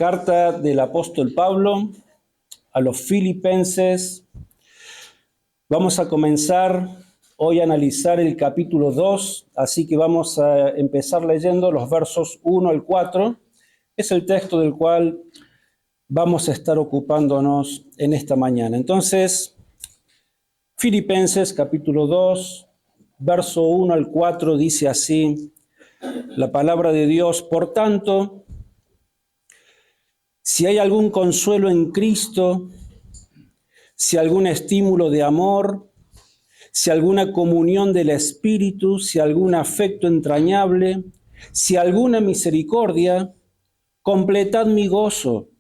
Carta del apóstol Pablo a los Filipenses. Vamos a comenzar hoy a analizar el capítulo 2, así que vamos a empezar leyendo los versos 1 al 4. Es el texto del cual vamos a estar ocupándonos en esta mañana. Entonces, Filipenses capítulo 2, verso 1 al 4 dice así la palabra de Dios: por tanto, si hay algún consuelo en Cristo, si algún estímulo de amor, si alguna comunión del Espíritu, si algún afecto entrañable, si alguna misericordia, completad mi gozo,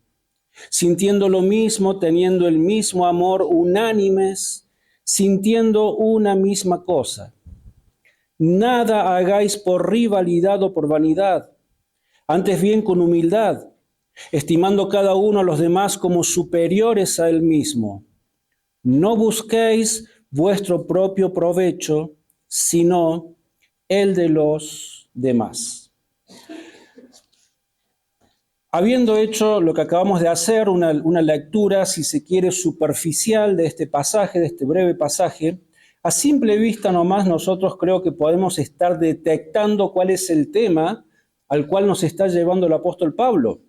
sintiendo lo mismo, teniendo el mismo amor, unánimes, sintiendo una misma cosa. Nada hagáis por rivalidad o por vanidad, antes bien con humildad, estimando cada uno a los demás como superiores a él mismo. No busquéis vuestro propio provecho, sino el de los demás. Habiendo hecho lo que acabamos de hacer, una lectura, si se quiere, superficial de este pasaje, de este breve pasaje, a simple vista nomás nosotros creo que podemos estar detectando cuál es el tema al cual nos está llevando el apóstol Pablo.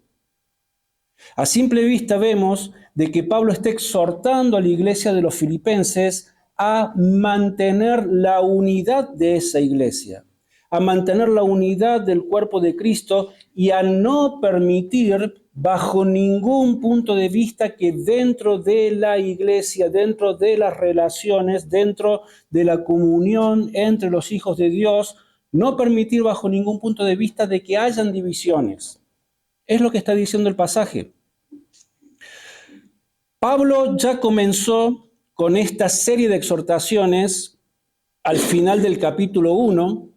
A simple vista vemos de que Pablo está exhortando a la iglesia de los filipenses a mantener la unidad de esa iglesia, a mantener la unidad del cuerpo de Cristo y a no permitir bajo ningún punto de vista que dentro de la iglesia, dentro de las relaciones, dentro de la comunión entre los hijos de Dios, no permitir bajo ningún punto de vista de que hayan divisiones. Es lo que está diciendo el pasaje. Pablo ya comenzó con esta serie de exhortaciones al final del capítulo 1,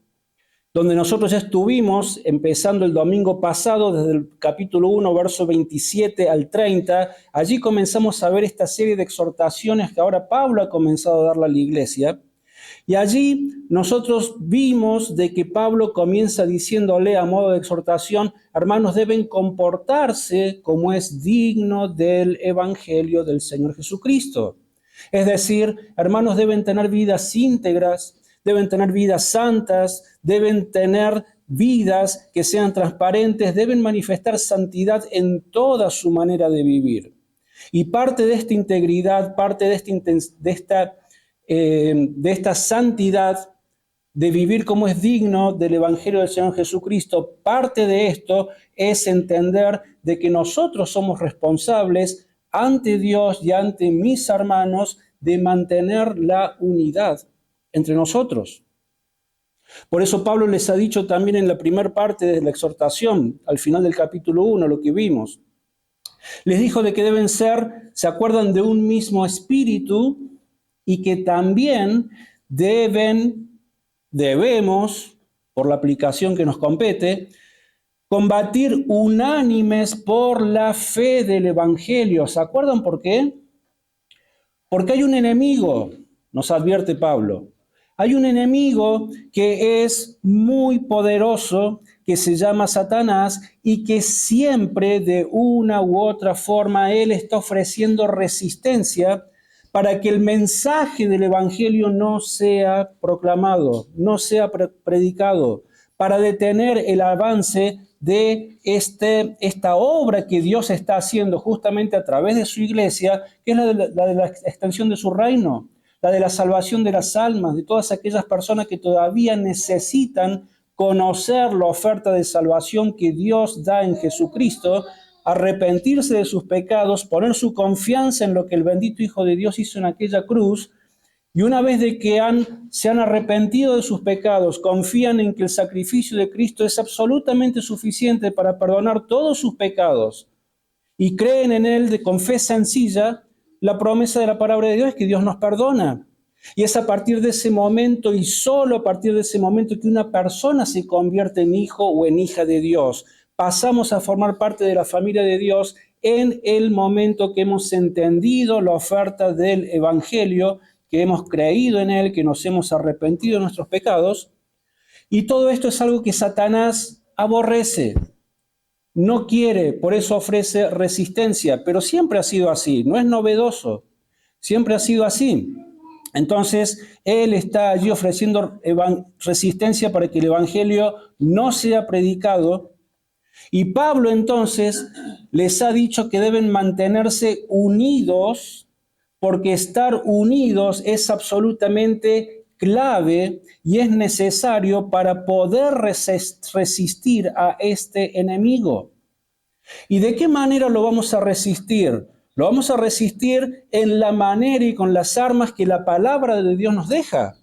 donde nosotros ya estuvimos empezando el domingo pasado, desde el capítulo 1, verso 27 al 30. Allí comenzamos a ver esta serie de exhortaciones que ahora Pablo ha comenzado a darle a la iglesia. Y allí nosotros vimos de que Pablo comienza diciéndole a modo de exhortación: hermanos, deben comportarse como es digno del evangelio del Señor Jesucristo. Es decir, hermanos, deben tener vidas íntegras, deben tener vidas santas, deben tener vidas que sean transparentes, deben manifestar santidad en toda su manera de vivir. Y parte de esta integridad, parte de esta santidad, de vivir como es digno del Evangelio del Señor Jesucristo, parte de esto es entender de que nosotros somos responsables ante Dios y ante mis hermanos de mantener la unidad entre nosotros. Por eso Pablo les ha dicho también en la primera parte de la exhortación, al final del capítulo 1, lo que vimos. Les dijo de que deben ser, ¿se acuerdan?, de un mismo espíritu, y que también debemos, por la aplicación que nos compete, combatir unánimes por la fe del Evangelio. ¿Se acuerdan por qué? Porque hay un enemigo, nos advierte Pablo. Hay un enemigo que es muy poderoso, que se llama Satanás, y que siempre de una u otra forma él está ofreciendo resistencia para que el mensaje del Evangelio no sea proclamado, no sea predicado, para detener el avance de esta obra que Dios está haciendo justamente a través de su iglesia, que es la de la extensión de su reino, la de la salvación de las almas, de todas aquellas personas que todavía necesitan conocer la oferta de salvación que Dios da en Jesucristo, arrepentirse de sus pecados, poner su confianza en lo que el bendito Hijo de Dios hizo en aquella cruz, y una vez de que se han arrepentido de sus pecados, confían en que el sacrificio de Cristo es absolutamente suficiente para perdonar todos sus pecados, y creen en Él con fe sencilla, la promesa de la palabra de Dios es que Dios nos perdona. Y es a partir de ese momento, y solo a partir de ese momento, que una persona se convierte en hijo o en hija de Dios. Pasamos a formar parte de la familia de Dios en el momento que hemos entendido la oferta del Evangelio, que hemos creído en él, que nos hemos arrepentido de nuestros pecados. Y todo esto es algo que Satanás aborrece. no quiere, por eso ofrece resistencia, pero siempre ha sido así, no es novedoso, siempre ha sido así. Entonces, él está allí ofreciendo resistencia para que el Evangelio no sea predicado. Y Pablo entonces les ha dicho que deben mantenerse unidos, porque estar unidos es absolutamente clave y es necesario para poder resistir a este enemigo. ¿Y de qué manera lo vamos a resistir? Lo vamos a resistir en la manera y con las armas que la palabra de Dios nos deja.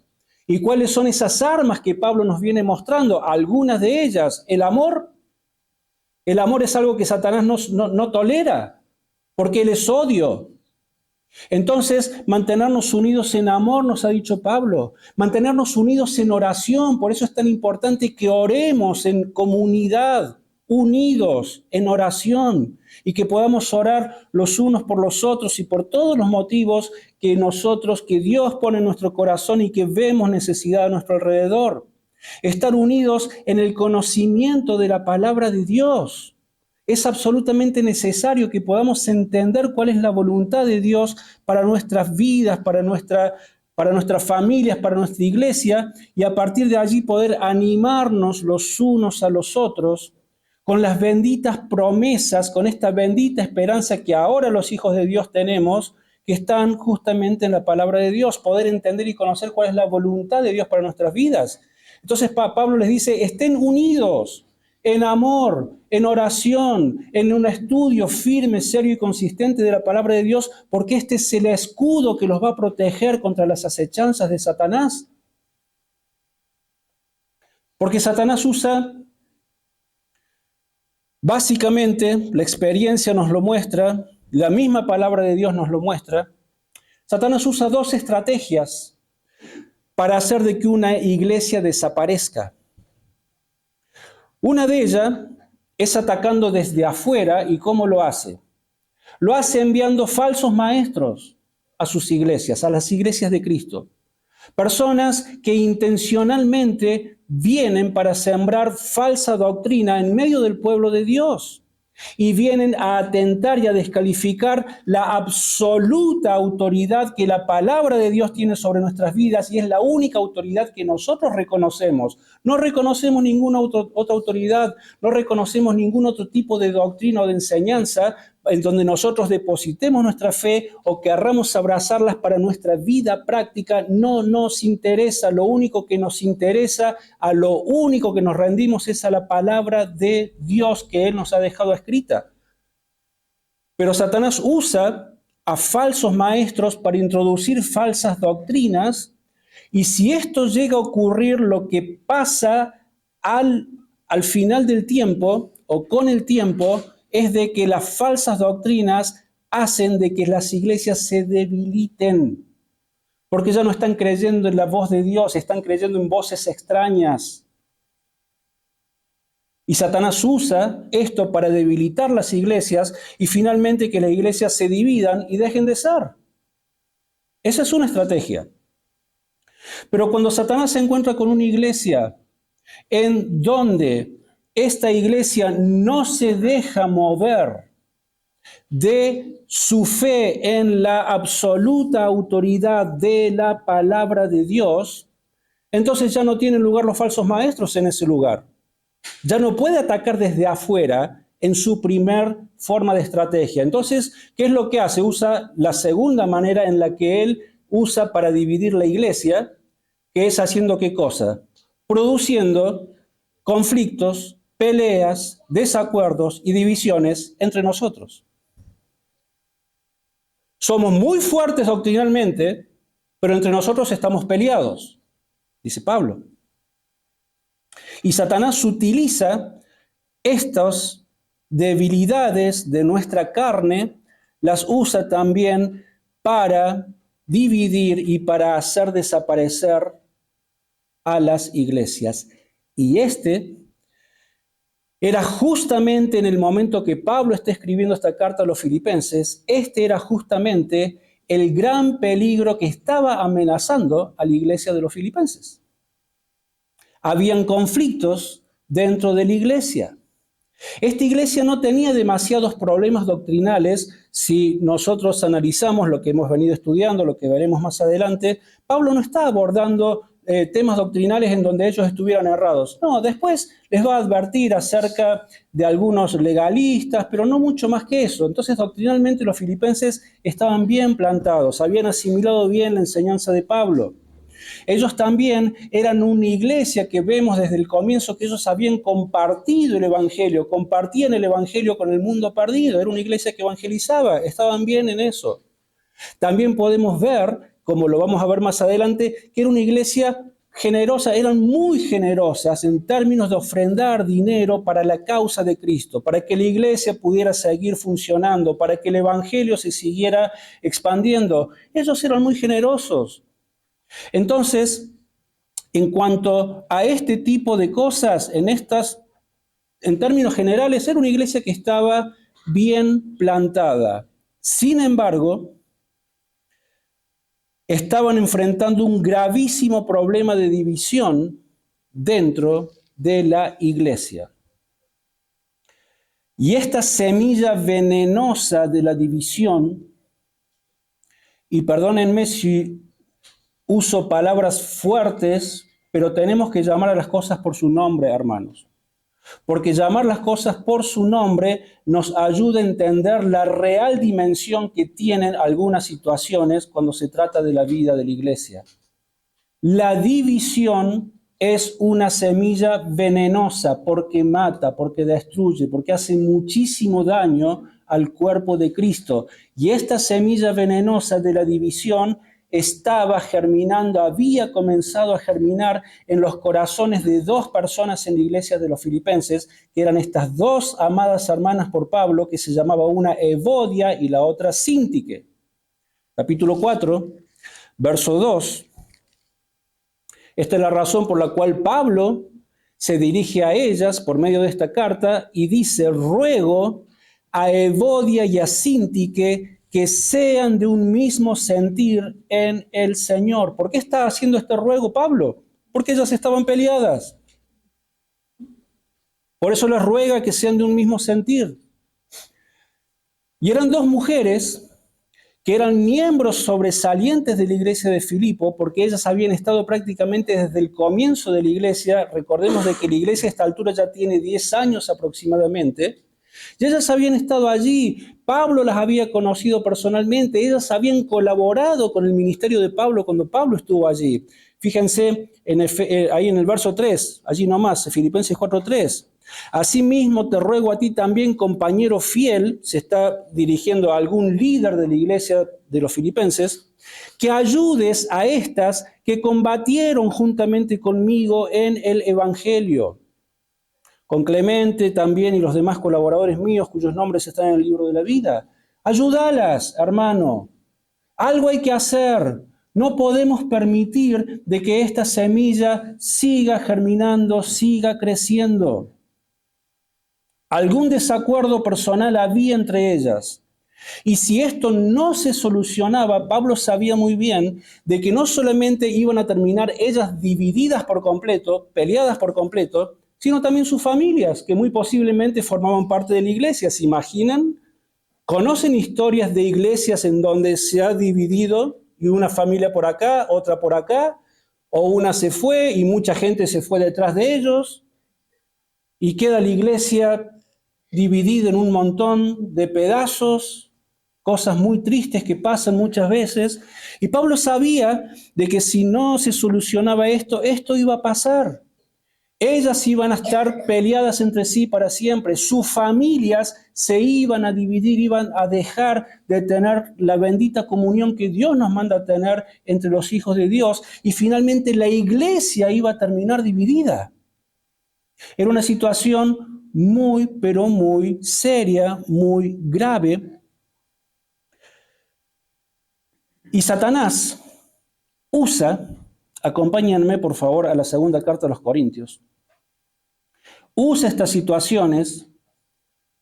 ¿Y cuáles son esas armas que Pablo nos viene mostrando? Algunas de ellas, el amor. El amor es algo que Satanás no tolera, porque él es odio. Entonces, mantenernos unidos en amor, nos ha dicho Pablo, mantenernos unidos en oración, por eso es tan importante que oremos en comunidad, unidos en oración, y que podamos orar los unos por los otros y por todos los motivos que Dios pone en nuestro corazón y que vemos necesidad a nuestro alrededor. Estar unidos en el conocimiento de la palabra de Dios. Es absolutamente necesario que podamos entender cuál es la voluntad de Dios para nuestras vidas, para nuestras familias, para nuestra iglesia, y a partir de allí poder animarnos los unos a los otros con las benditas promesas, con esta bendita esperanza que ahora los hijos de Dios tenemos, que están justamente en la palabra de Dios, poder entender y conocer cuál es la voluntad de Dios para nuestras vidas. Entonces Pablo les dice, estén unidos en amor, en oración, en un estudio firme, serio y consistente de la palabra de Dios, porque este es el escudo que los va a proteger contra las acechanzas de Satanás. Porque Satanás usa, básicamente, la experiencia nos lo muestra, la misma palabra de Dios nos lo muestra. Satanás usa dos estrategias para hacer de que una iglesia desaparezca. Una de ellas es atacando desde afuera. ¿Y cómo lo hace? Lo hace enviando falsos maestros a sus iglesias, a las iglesias de Cristo. Personas que intencionalmente vienen para sembrar falsa doctrina en medio del pueblo de Dios. Y vienen a atentar y a descalificar la absoluta autoridad que la palabra de Dios tiene sobre nuestras vidas y es la única autoridad que nosotros reconocemos. No reconocemos ninguna otra autoridad, no reconocemos ningún otro tipo de doctrina o de enseñanza en donde nosotros depositemos nuestra fe o querramos abrazarlas para nuestra vida práctica. No nos interesa. Lo único que nos interesa, a lo único que nos rendimos es a la palabra de Dios que Él nos ha dejado escrita. Pero Satanás usa a falsos maestros para introducir falsas doctrinas, y si esto llega a ocurrir, lo que pasa al final del tiempo o con el tiempo es de que las falsas doctrinas hacen de que las iglesias se debiliten, porque ya no están creyendo en la voz de Dios, están creyendo en voces extrañas. Y Satanás usa esto para debilitar las iglesias y finalmente que las iglesias se dividan y dejen de ser. Esa es una estrategia. Pero cuando Satanás se encuentra con una iglesia en donde esta iglesia no se deja mover de su fe en la absoluta autoridad de la palabra de Dios, entonces ya no tienen lugar los falsos maestros en ese lugar. Ya no puede atacar desde afuera en su primer forma de estrategia. Entonces, ¿qué es lo que hace? Usa la segunda manera en la que él usa para dividir la iglesia, que es haciendo ¿qué cosa? Produciendo conflictos, peleas, desacuerdos y divisiones entre nosotros. Somos muy fuertes doctrinalmente, pero entre nosotros estamos peleados, dice Pablo. Y Satanás utiliza estas debilidades de nuestra carne, las usa también para dividir y para hacer desaparecer a las iglesias. Y era justamente en el momento que Pablo está escribiendo esta carta a los filipenses, era justamente el gran peligro que estaba amenazando a la iglesia de los filipenses. Habían conflictos dentro de la iglesia. Esta iglesia no tenía demasiados problemas doctrinales. Si nosotros analizamos lo que hemos venido estudiando, lo que veremos más adelante, Pablo no está abordando temas doctrinales en donde ellos estuvieran errados. No, después les va a advertir acerca de algunos legalistas, pero no mucho más que eso. Entonces, doctrinalmente los filipenses estaban bien plantados, habían asimilado bien la enseñanza de Pablo. Ellos también eran una iglesia que vemos desde el comienzo que ellos habían compartido el Evangelio, compartían el Evangelio con el mundo perdido. Era una iglesia que evangelizaba, estaban bien en eso. También podemos ver, como lo vamos a ver más adelante, que era una iglesia generosa, eran muy generosas en términos de ofrendar dinero para la causa de Cristo, para que la iglesia pudiera seguir funcionando, para que el Evangelio se siguiera expandiendo. Ellos eran muy generosos. Entonces, en cuanto a este tipo de cosas, en términos generales, era una iglesia que estaba bien plantada. Sin embargo, estaban enfrentando un gravísimo problema de división dentro de la iglesia. Y esta semilla venenosa de la división, y perdónenme si uso palabras fuertes, pero tenemos que llamar a las cosas por su nombre, hermanos. Porque llamar las cosas por su nombre nos ayuda a entender la real dimensión que tienen algunas situaciones cuando se trata de la vida de la iglesia. La división es una semilla venenosa porque mata, porque destruye, porque hace muchísimo daño al cuerpo de Cristo. Y esta semilla venenosa de la división estaba germinando, había comenzado a germinar en los corazones de dos personas en la iglesia de los filipenses, que eran estas dos amadas hermanas por Pablo, que se llamaba una Evodia y la otra Síntique. Capítulo 4, verso 2. Esta es la razón por la cual Pablo se dirige a ellas por medio de esta carta y dice: ruego a Evodia y a Síntique que sean de un mismo sentir en el Señor. ¿Por qué está haciendo este ruego Pablo? Porque ellas estaban peleadas. Por eso les ruega que sean de un mismo sentir. Y eran dos mujeres que eran miembros sobresalientes de la iglesia de Filipo, porque ellas habían estado prácticamente desde el comienzo de la iglesia. Recordemos de que la iglesia a esta altura ya tiene 10 años aproximadamente. Y ellas habían estado allí, Pablo las había conocido personalmente, ellas habían colaborado con el ministerio de Pablo cuando Pablo estuvo allí. Fíjense ahí en el verso 3, allí nomás, Filipenses 4:3. Asimismo te ruego a ti también, compañero fiel, se está dirigiendo a algún líder de la iglesia de los filipenses, que ayudes a estas que combatieron juntamente conmigo en el Evangelio. Con Clemente también y los demás colaboradores míos cuyos nombres están en el libro de la vida. Ayúdalas, hermano. Algo hay que hacer. No podemos permitir de que esta semilla siga germinando, siga creciendo. Algún desacuerdo personal había entre ellas. Y si esto no se solucionaba, Pablo sabía muy bien de que no solamente iban a terminar ellas divididas por completo, peleadas por completo, sino también sus familias, que muy posiblemente formaban parte de la iglesia. ¿Se imaginan? ¿Conocen historias de iglesias en donde se ha dividido y una familia por acá, otra por acá, o una se fue y mucha gente se fue detrás de ellos, y queda la iglesia dividida en un montón de pedazos, cosas muy tristes que pasan muchas veces? Y Pablo sabía de que si no se solucionaba esto iba a pasar. Ellas iban a estar peleadas entre sí para siempre. Sus familias se iban a dividir, iban a dejar de tener la bendita comunión que Dios nos manda a tener entre los hijos de Dios. Y finalmente la iglesia iba a terminar dividida. Era una situación muy, pero muy seria, muy grave. Y Satanás usa, acompáñenme por favor a la segunda carta a los Corintios, usa estas situaciones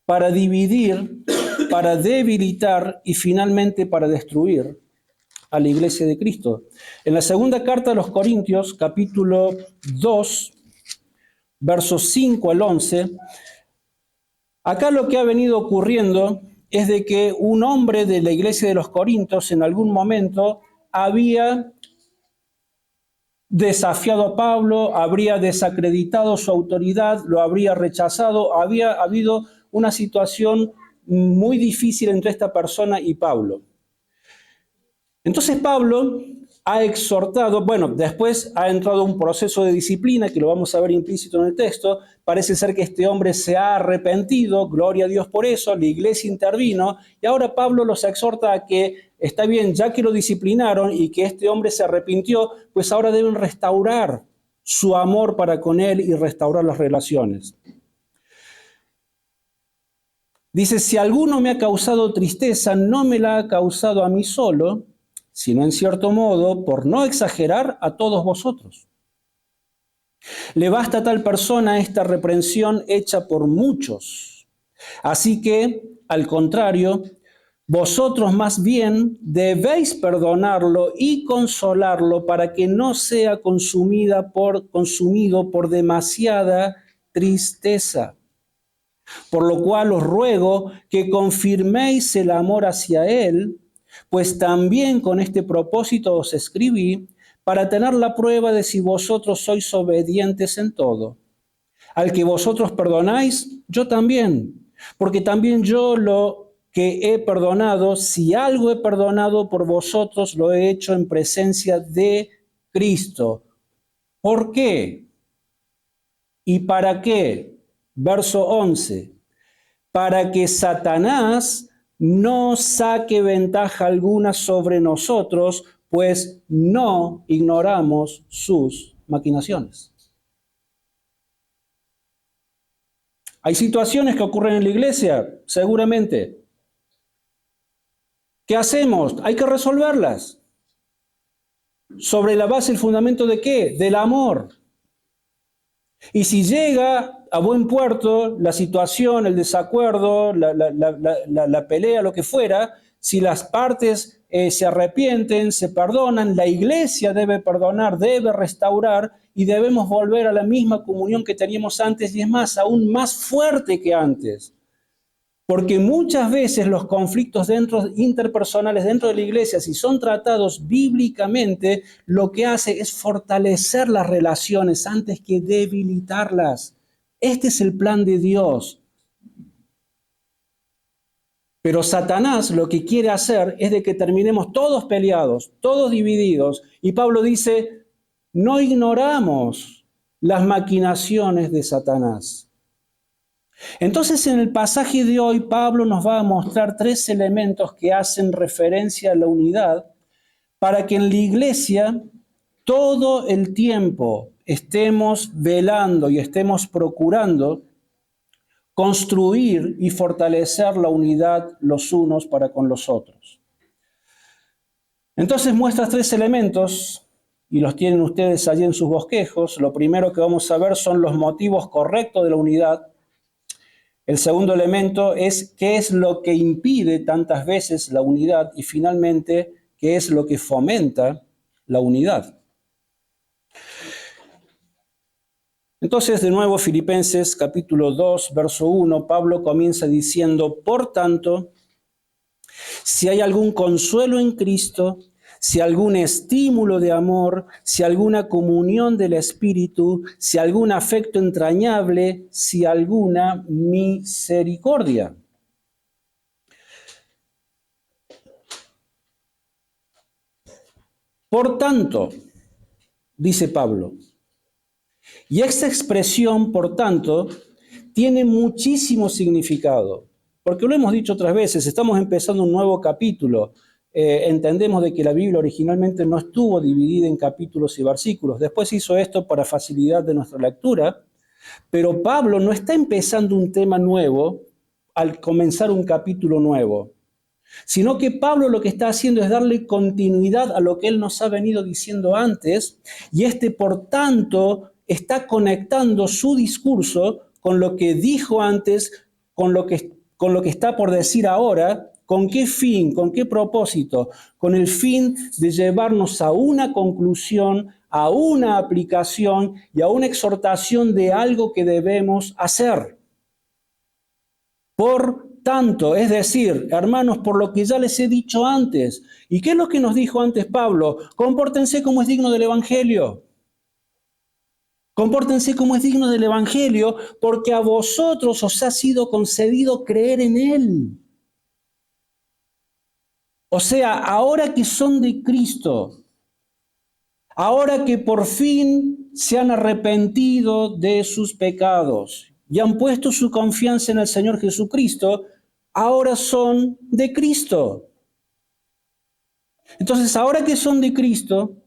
para dividir, para debilitar y finalmente para destruir a la iglesia de Cristo. En la segunda carta a los Corintios, capítulo 2, versos 5 al 11, Acá lo que ha venido ocurriendo es de que un hombre de la iglesia de los Corintios en algún momento había desafiado a Pablo, habría desacreditado su autoridad, lo habría rechazado, había habido una situación muy difícil entre esta persona y Pablo. Entonces Pablo ha exhortado, bueno, después ha entrado un proceso de disciplina que lo vamos a ver implícito en el texto. Parece ser que este hombre se ha arrepentido, gloria a Dios por eso, la iglesia intervino y ahora Pablo los exhorta a que está bien, ya que lo disciplinaron y que este hombre se arrepintió, pues ahora deben restaurar su amor para con él y restaurar las relaciones. Dice, si alguno me ha causado tristeza, no me la ha causado a mí solo, sino en cierto modo, por no exagerar, a todos vosotros. Le basta a tal persona esta reprensión hecha por muchos. Así que, al contrario, vosotros más bien debéis perdonarlo y consolarlo para que no sea consumido por demasiada tristeza. Por lo cual os ruego que confirméis el amor hacia él, pues también con este propósito os escribí, para tener la prueba de si vosotros sois obedientes en todo. Al que vosotros perdonáis, yo también, porque también yo lo que he perdonado, si algo he perdonado por vosotros, lo he hecho en presencia de Cristo. ¿Por qué? ¿Y para qué? Verso 11. Para que Satanás no saque ventaja alguna sobre nosotros, pues no ignoramos sus maquinaciones. ¿Hay situaciones que ocurren en la iglesia? Seguramente. ¿Qué hacemos? Hay que resolverlas. ¿Sobre la base, el fundamento de qué? Del amor. Y si llega a buen puerto la situación, el desacuerdo, la pelea, lo que fuera, si las partes se arrepienten, se perdonan, la iglesia debe perdonar, debe restaurar y debemos volver a la misma comunión que teníamos antes y es más, aún más fuerte que antes. Porque muchas veces los conflictos interpersonales dentro de la iglesia, si son tratados bíblicamente, lo que hace es fortalecer las relaciones antes que debilitarlas. Este es el plan de Dios. Pero Satanás lo que quiere hacer es de que terminemos todos peleados, todos divididos. Y Pablo dice, no ignoramos las maquinaciones de Satanás. Entonces, en el pasaje de hoy, Pablo nos va a mostrar 3 elementos que hacen referencia a la unidad para que en la iglesia todo el tiempo estemos velando y estemos procurando construir y fortalecer la unidad los unos para con los otros. Entonces muestra 3 elementos y los tienen ustedes allí en sus bosquejos. Lo primero que vamos a ver son los motivos correctos de la unidad. El segundo elemento es qué es lo que impide tantas veces la unidad y finalmente qué es lo que fomenta la unidad. Entonces, de nuevo, Filipenses capítulo 2, verso 1, Pablo comienza diciendo, por tanto, si hay algún consuelo en Cristo, si algún estímulo de amor, si alguna comunión del Espíritu, si algún afecto entrañable, si alguna misericordia. Por tanto, dice Pablo, y esta expresión, por tanto, tiene muchísimo significado, porque lo hemos dicho otras veces, estamos empezando un nuevo capítulo. Entendemos de que la Biblia originalmente no estuvo dividida en capítulos y versículos. Después hizo esto para facilidad de nuestra lectura, pero Pablo no está empezando un tema nuevo al comenzar un capítulo nuevo, sino que Pablo lo que está haciendo es darle continuidad a lo que él nos ha venido diciendo antes, y por tanto, está conectando su discurso con lo que dijo antes, con lo que está por decir ahora. ¿Con qué fin? ¿Con qué propósito? Con el fin de llevarnos a una conclusión, a una aplicación y a una exhortación de algo que debemos hacer. Por tanto, es decir, hermanos, por lo que ya les he dicho antes. ¿Y qué es lo que nos dijo antes Pablo? Compórtense como es digno del Evangelio. Compórtense como es digno del Evangelio, porque a vosotros os ha sido concedido creer en Él. O sea, ahora que son de Cristo, ahora que por fin se han arrepentido de sus pecados y han puesto su confianza en el Señor Jesucristo, ahora son de Cristo. Entonces, ahora que son de Cristo,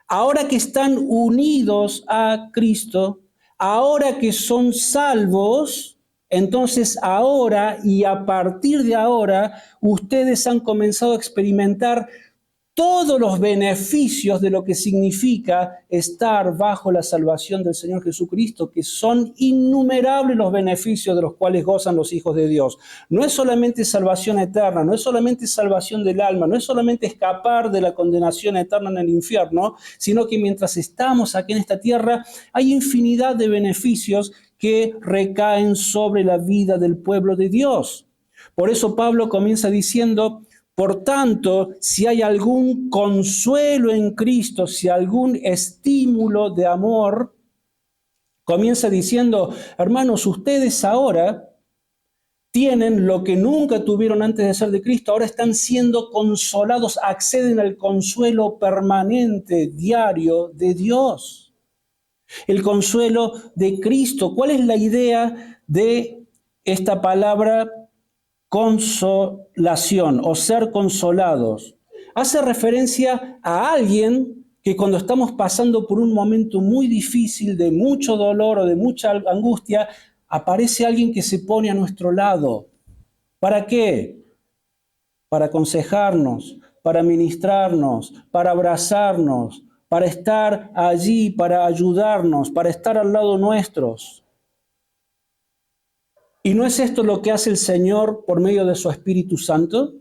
ahora que están unidos a Cristo, ahora que son salvos, entonces ahora y a partir de ahora, ustedes han comenzado a experimentar todos los beneficios de lo que significa estar bajo la salvación del Señor Jesucristo, que son innumerables los beneficios de los cuales gozan los hijos de Dios. No es solamente salvación eterna, no es solamente salvación del alma, no es solamente escapar de la condenación eterna en el infierno, sino que mientras estamos aquí en esta tierra hay infinidad de beneficios que recaen sobre la vida del pueblo de Dios. Por eso Pablo comienza diciendo: por tanto, si hay algún consuelo en Cristo, si algún estímulo de amor, comienza diciendo: hermanos, ustedes ahora tienen lo que nunca tuvieron antes de ser de Cristo, ahora están siendo consolados, acceden al consuelo permanente, diario de Dios. El consuelo de Cristo. ¿Cuál es la idea de esta palabra consolación o ser consolados? Hace referencia a alguien que cuando estamos pasando por un momento muy difícil, de mucho dolor o de mucha angustia, aparece alguien que se pone a nuestro lado. ¿Para qué? Para aconsejarnos, para ministrarnos, para abrazarnos, para estar allí, para ayudarnos, para estar al lado nuestros. ¿Y no es esto lo que hace el Señor por medio de su Espíritu Santo?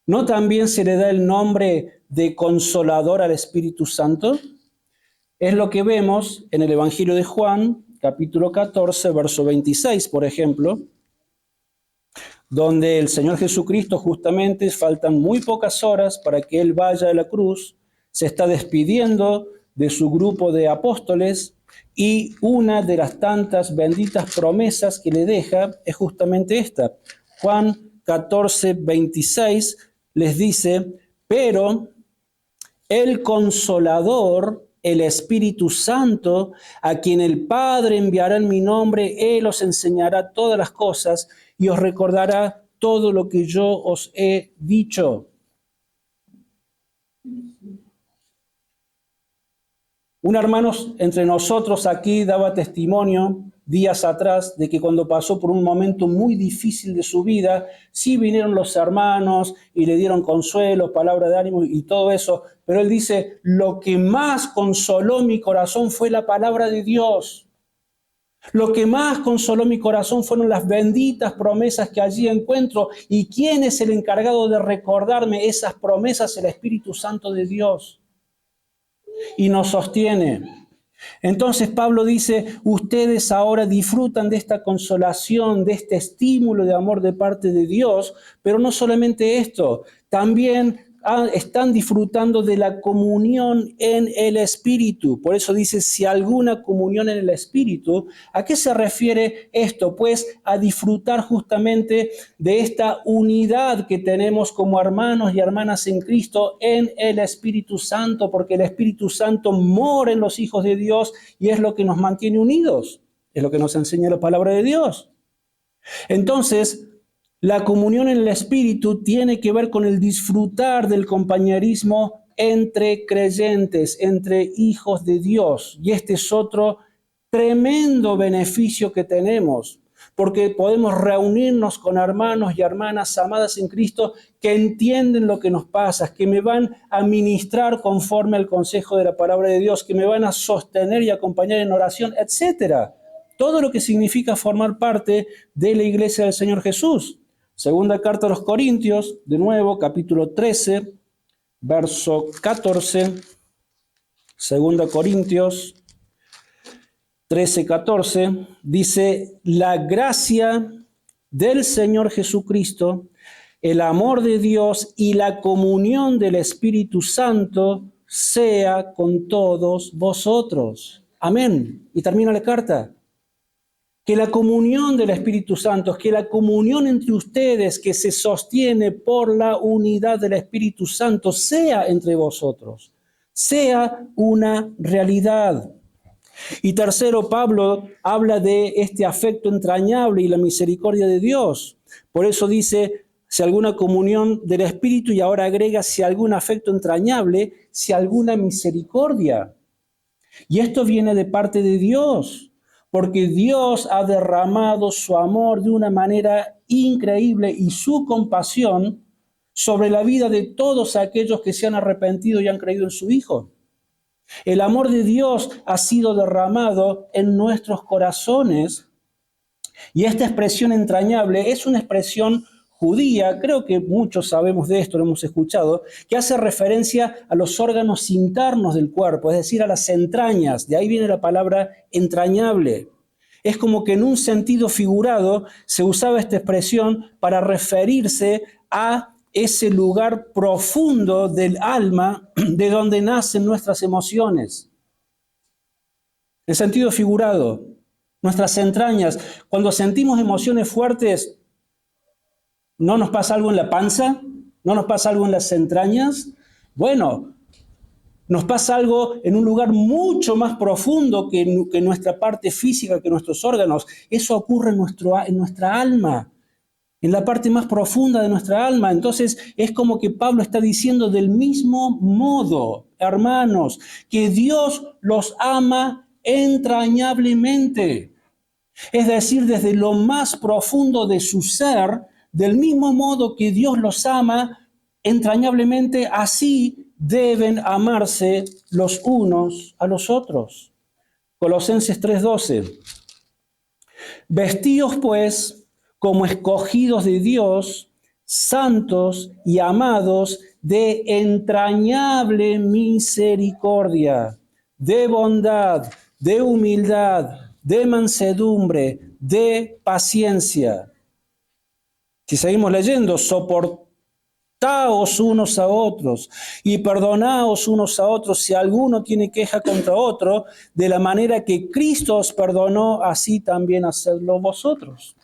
¿No también se le da el nombre de Consolador al Espíritu Santo? Es lo que vemos en el Evangelio de Juan, capítulo 14, verso 26, por ejemplo, donde el Señor Jesucristo justamente faltan muy pocas horas para que Él vaya a la cruz, se está despidiendo de su grupo de apóstoles, y una de las tantas benditas promesas que le deja es justamente esta. Juan 14, 26 les dice: pero el Consolador, el Espíritu Santo, a quien el Padre enviará en mi nombre, Él os enseñará todas las cosas y os recordará todo lo que yo os he dicho. Un hermano entre nosotros aquí daba testimonio días atrás de que cuando pasó por un momento muy difícil de su vida, sí vinieron los hermanos y le dieron consuelo, palabra de ánimo y todo eso, pero él dice: lo que más consoló mi corazón fue la palabra de Dios. Lo que más consoló mi corazón fueron las benditas promesas que allí encuentro. ¿Y quién es el encargado de recordarme esas promesas? El Espíritu Santo de Dios. Y nos sostiene. Entonces Pablo dice: ustedes ahora disfrutan de esta consolación, de este estímulo de amor de parte de Dios, pero no solamente esto, también están disfrutando de la comunión en el Espíritu. Por eso dice: si alguna comunión en el Espíritu. ¿A qué se refiere esto? Pues a disfrutar justamente de esta unidad que tenemos como hermanos y hermanas en Cristo en el Espíritu Santo, porque el Espíritu Santo mora en los hijos de Dios y es lo que nos mantiene unidos, es lo que nos enseña la palabra de Dios. Entonces, la comunión en el Espíritu tiene que ver con el disfrutar del compañerismo entre creyentes, entre hijos de Dios. Y este es otro tremendo beneficio que tenemos, porque podemos reunirnos con hermanos y hermanas amadas en Cristo que entienden lo que nos pasa, que me van a ministrar conforme al consejo de la palabra de Dios, que me van a sostener y acompañar en oración, etc. Todo lo que significa formar parte de la iglesia del Señor Jesús. Segunda carta a los Corintios, de nuevo, capítulo 13, verso 14. Segunda Corintios 13, 14, dice: la gracia del Señor Jesucristo, el amor de Dios y la comunión del Espíritu Santo sea con todos vosotros. Amén. Y termina la carta. Que la comunión del Espíritu Santo, que la comunión entre ustedes que se sostiene por la unidad del Espíritu Santo sea entre vosotros, sea una realidad. Y tercero, Pablo habla de este afecto entrañable y la misericordia de Dios. Por eso dice, si alguna comunión del Espíritu, y ahora agrega, si algún afecto entrañable, si alguna misericordia. Y esto viene de parte de Dios, porque Dios ha derramado su amor de una manera increíble y su compasión sobre la vida de todos aquellos que se han arrepentido y han creído en su Hijo. El amor de Dios ha sido derramado en nuestros corazones y esta expresión entrañable es una expresión judía, creo que muchos sabemos de esto, lo hemos escuchado, que hace referencia a los órganos internos del cuerpo, es decir, a las entrañas. De ahí viene la palabra entrañable. Es como que en un sentido figurado se usaba esta expresión para referirse a ese lugar profundo del alma de donde nacen nuestras emociones. En sentido figurado, nuestras entrañas. Cuando sentimos emociones fuertes, ¿no nos pasa algo en la panza? ¿No nos pasa algo en las entrañas? Bueno, nos pasa algo en un lugar mucho más profundo que nuestra parte física, que nuestros órganos. Eso ocurre en nuestra alma, en la parte más profunda de nuestra alma. Entonces es como que Pablo está diciendo del mismo modo, hermanos, que Dios los ama entrañablemente. Es decir, desde lo más profundo de su ser, del mismo modo que Dios los ama entrañablemente, así deben amarse los unos a los otros. Colosenses 3:12. Vestíos pues como escogidos de Dios, santos y amados, de entrañable misericordia, de bondad, de humildad, de mansedumbre, de paciencia. Si seguimos leyendo, soportaos unos a otros y perdonaos unos a otros si alguno tiene queja contra otro, de la manera que Cristo os perdonó, así también hacedlo vosotros.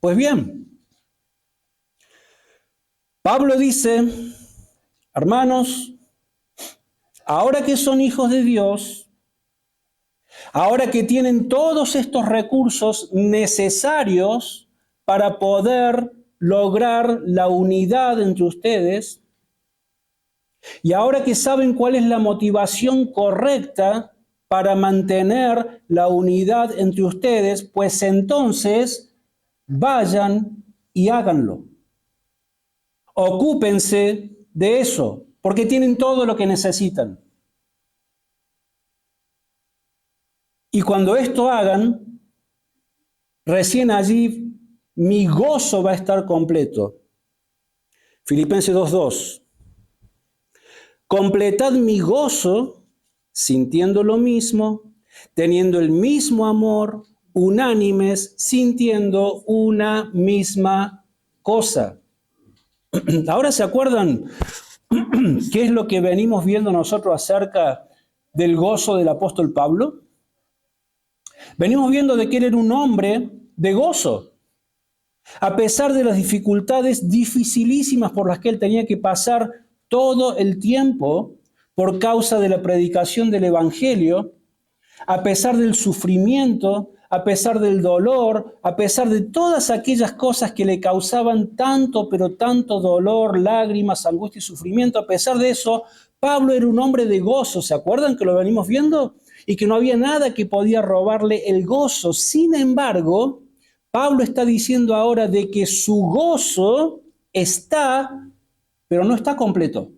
Pues bien, Pablo dice, hermanos, ahora que son hijos de Dios, ahora que tienen todos estos recursos necesarios para poder lograr la unidad entre ustedes, y ahora que saben cuál es la motivación correcta para mantener la unidad entre ustedes, pues entonces vayan y háganlo. Ocúpense de eso, porque tienen todo lo que necesitan. Y cuando esto hagan, recién allí mi gozo va a estar completo. Filipenses 2:2. Completad mi gozo sintiendo lo mismo, teniendo el mismo amor, unánimes, sintiendo una misma cosa. Ahora se acuerdan qué es lo que venimos viendo nosotros acerca del gozo del apóstol Pablo. Venimos viendo de que él era un hombre de gozo. A pesar de las dificultades dificilísimas por las que él tenía que pasar todo el tiempo por causa de la predicación del Evangelio, a pesar del sufrimiento, a pesar del dolor, a pesar de todas aquellas cosas que le causaban tanto, pero tanto dolor, lágrimas, angustia y sufrimiento, a pesar de eso, Pablo era un hombre de gozo. ¿Se acuerdan que lo venimos viendo? Y que no había nada que podía robarle el gozo. Sin embargo, Pablo está diciendo ahora de que su gozo está, pero no está completo.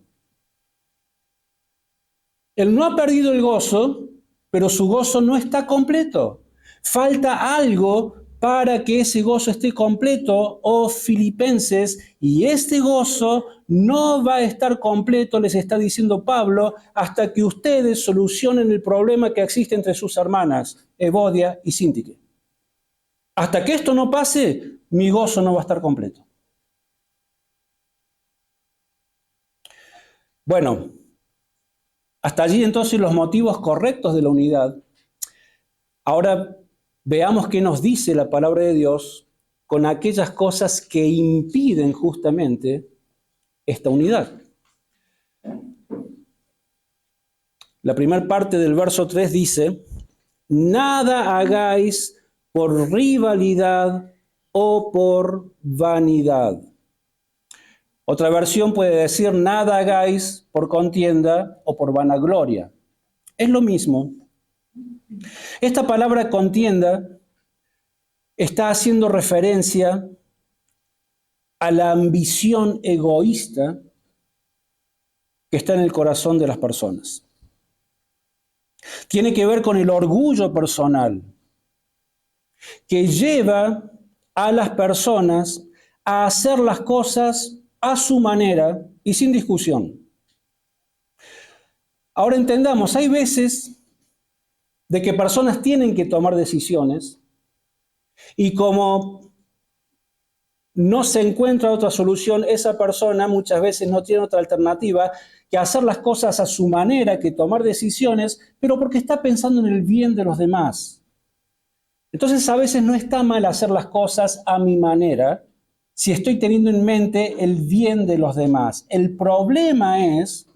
Él no ha perdido el gozo, pero su gozo no está completo. Falta algo para que ese gozo esté completo, oh Filipenses, y este gozo no va a estar completo, les está diciendo Pablo, hasta que ustedes solucionen el problema que existe entre sus hermanas, Evodia y Síntique. Hasta que esto no pase, mi gozo no va a estar completo. Bueno, hasta allí entonces los motivos correctos de la unidad. Ahora veamos qué nos dice la palabra de Dios con aquellas cosas que impiden justamente esta unidad. La primera parte del verso 3 dice: nada hagáis por rivalidad o por vanidad. Otra versión puede decir: nada hagáis por contienda o por vanagloria. Es lo mismo. Esta palabra contienda está haciendo referencia a la ambición egoísta que está en el corazón de las personas. Tiene que ver con el orgullo personal que lleva a las personas a hacer las cosas a su manera y sin discusión. Ahora entendamos, hay veces de que personas tienen que tomar decisiones y como no se encuentra otra solución, esa persona muchas veces no tiene otra alternativa que hacer las cosas a su manera, que tomar decisiones, pero porque está pensando en el bien de los demás. Entonces a veces no está mal hacer las cosas a mi manera si estoy teniendo en mente el bien de los demás. El problema es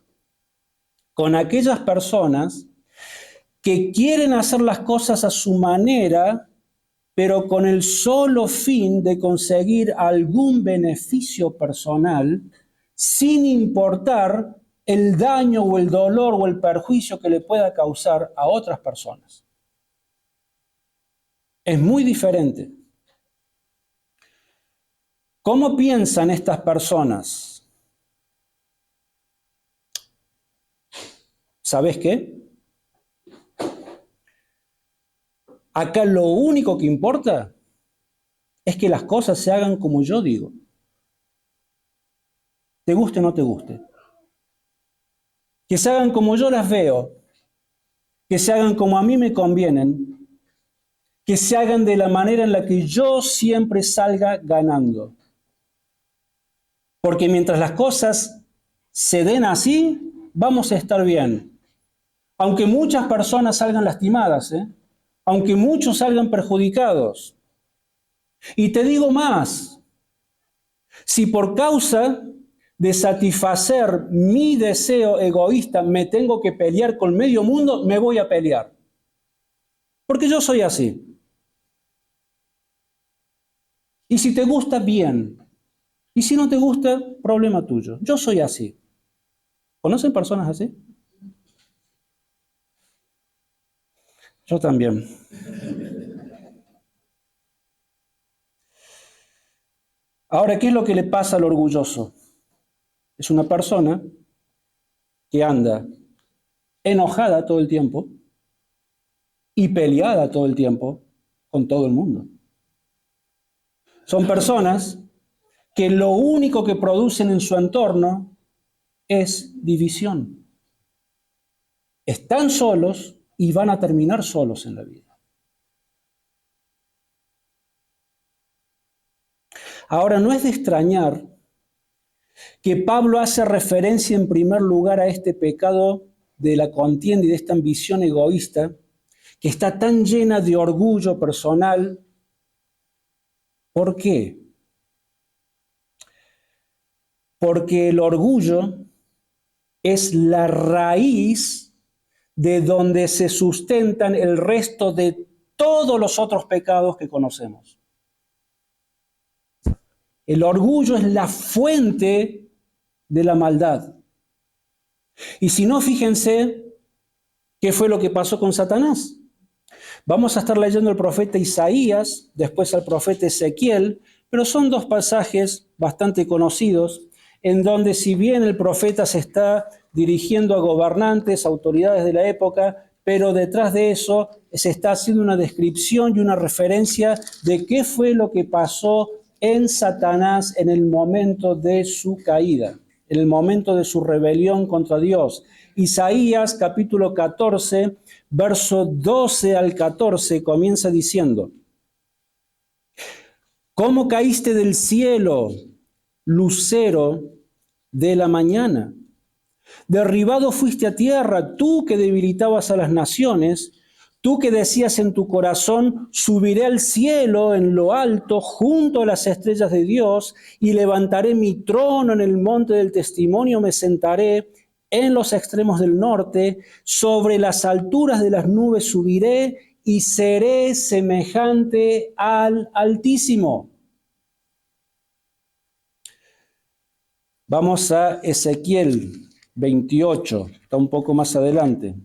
con aquellas personas que quieren hacer las cosas a su manera, pero con el solo fin de conseguir algún beneficio personal, sin importar el daño o el dolor o el perjuicio que le pueda causar a otras personas. Es muy diferente. ¿Cómo piensan estas personas? ¿Sabes qué? Acá lo único que importa es que las cosas se hagan como yo digo. Te guste o no te guste. Que se hagan como yo las veo. Que se hagan como a mí me convienen. Que se hagan de la manera en la que yo siempre salga ganando. Porque mientras las cosas se den así, vamos a estar bien. Aunque muchas personas salgan lastimadas, aunque muchos salgan perjudicados. Y te digo más, si por causa de satisfacer mi deseo egoísta me tengo que pelear con medio mundo, me voy a pelear. Porque yo soy así. Y si te gusta, bien. Y si no te gusta, problema tuyo. Yo soy así. ¿Conocen personas así? Yo también. Ahora, ¿qué es lo que le pasa al orgulloso? Es una persona que anda enojada todo el tiempo y peleada todo el tiempo con todo el mundo. Son personas que lo único que producen en su entorno es división. Están solos y van a terminar solos en la vida. Ahora, no es de extrañar que Pablo hace referencia en primer lugar a este pecado de la contienda y de esta ambición egoísta que está tan llena de orgullo personal. ¿Por qué? Porque el orgullo es la raíz de donde se sustentan el resto de todos los otros pecados que conocemos. El orgullo es la fuente de la maldad. Y si no, fíjense qué fue lo que pasó con Satanás. Vamos a estar leyendo el profeta Isaías, después al profeta Ezequiel, pero son dos pasajes bastante conocidos en donde si bien el profeta se está dirigiendo a gobernantes, autoridades de la época, pero detrás de eso se está haciendo una descripción y una referencia de qué fue lo que pasó en Satanás en el momento de su caída, en el momento de su rebelión contra Dios. Isaías capítulo 14, verso 12 al 14 comienza diciendo: ¿Cómo caíste del cielo, lucero de la mañana? Derribado fuiste a tierra, tú que debilitabas a las naciones, tú que decías en tu corazón, subiré al cielo en lo alto, junto a las estrellas de Dios, y levantaré mi trono en el monte del testimonio, me sentaré en los extremos del norte, sobre las alturas de las nubes subiré, y seré semejante al Altísimo. Vamos a Ezequiel 28, está un poco más adelante.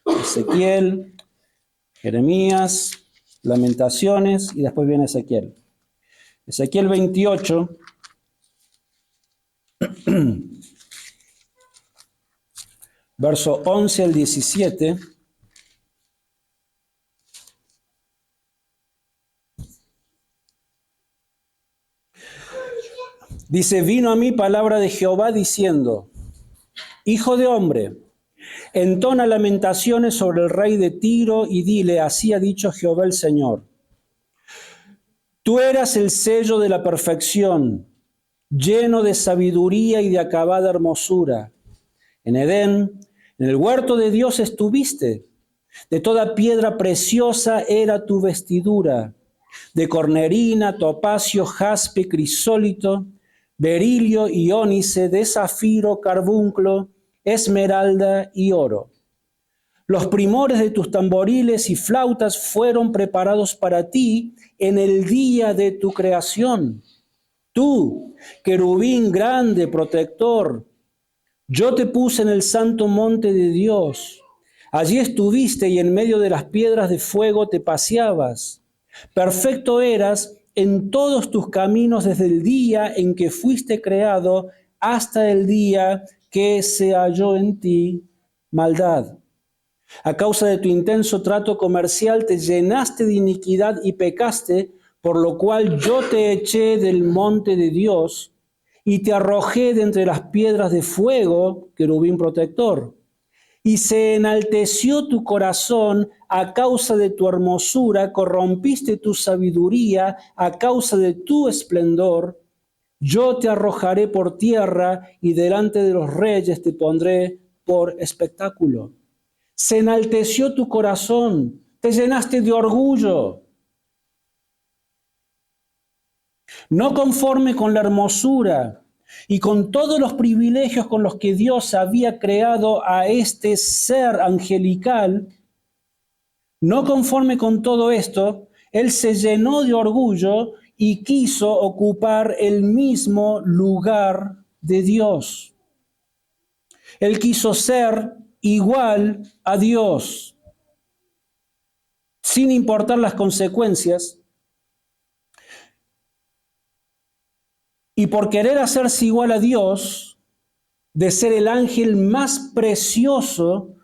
Ezequiel, Jeremías, Lamentaciones y después viene Ezequiel. Ezequiel 28, verso 11 al 17. Dice, vino a mí palabra de Jehová diciendo, Hijo de hombre, entona lamentaciones sobre el rey de Tiro y dile, así ha dicho Jehová el Señor. Tú eras el sello de la perfección, lleno de sabiduría y de acabada hermosura. En Edén, en el huerto de Dios estuviste. De toda piedra preciosa era tu vestidura, de cornerina, topacio, jaspe, crisólito, berilio y ónice, de zafiro, carbunclo, esmeralda y oro. Los primores de tus tamboriles y flautas fueron preparados para ti en el día de tu creación. Tú, querubín grande, protector, yo te puse en el santo monte de Dios. Allí estuviste y en medio de las piedras de fuego te paseabas. Perfecto eras en todos tus caminos desde el día en que fuiste creado hasta el día que se halló en ti maldad. A causa de tu intenso trato comercial te llenaste de iniquidad y pecaste, por lo cual yo te eché del monte de Dios y te arrojé de entre las piedras de fuego, querubín protector. Y se enalteció tu corazón a causa de tu hermosura, corrompiste tu sabiduría a causa de tu esplendor. Yo te arrojaré por tierra y delante de los reyes te pondré por espectáculo. Se enalteció tu corazón, te llenaste de orgullo. No conforme con la hermosura y con todos los privilegios con los que Dios había creado a este ser angelical, no conforme con todo esto, él se llenó de orgullo y quiso ocupar el mismo lugar de Dios. Él quiso ser igual a Dios, sin importar las consecuencias. Y por querer hacerse igual a Dios, de ser el ángel más precioso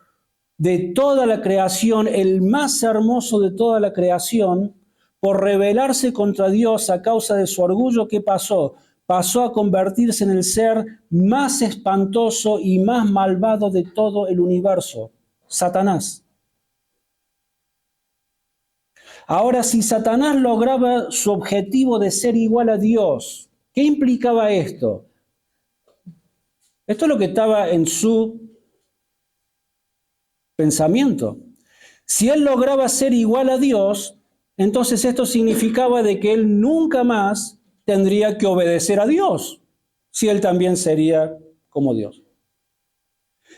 de toda la creación, el más hermoso de toda la creación, por rebelarse contra Dios a causa de su orgullo, ¿qué pasó? Pasó a convertirse en el ser más espantoso y más malvado de todo el universo, Satanás. Ahora, si Satanás lograba su objetivo de ser igual a Dios, ¿qué implicaba esto? Esto es lo que estaba en su pensamiento. Si él lograba ser igual a Dios, entonces esto significaba de que él nunca más tendría que obedecer a Dios, si él también sería como Dios.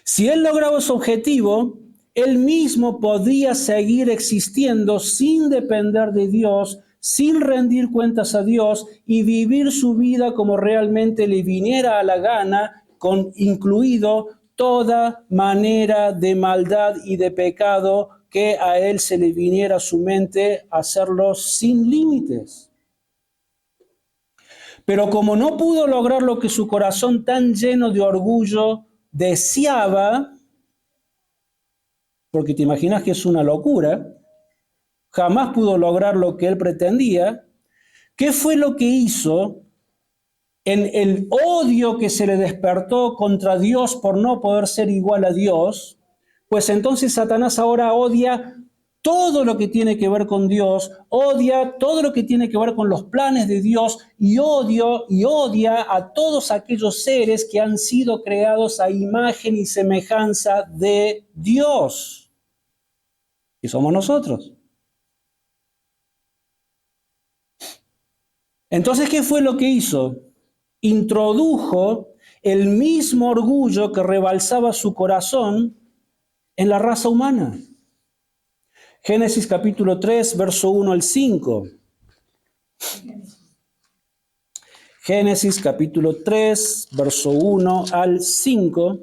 Si él lograba su objetivo, él mismo podía seguir existiendo sin depender de Dios, sin rendir cuentas a Dios y vivir su vida como realmente le viniera a la gana, con incluido toda manera de maldad y de pecado que a él se le viniera a su mente, hacerlo sin límites. Pero como no pudo lograr lo que su corazón tan lleno de orgullo deseaba, porque te imaginas que es una locura, jamás pudo lograr lo que él pretendía, ¿qué fue lo que hizo en el odio que se le despertó contra Dios por no poder ser igual a Dios? Pues entonces Satanás ahora odia todo lo que tiene que ver con Dios, odia todo lo que tiene que ver con los planes de Dios y odia a todos aquellos seres que han sido creados a imagen y semejanza de Dios, que somos nosotros. Entonces, ¿qué fue lo que hizo? Introdujo el mismo orgullo que rebalsaba su corazón en la raza humana. Génesis capítulo 3, verso 1 al 5. Génesis capítulo 3, verso 1 al 5.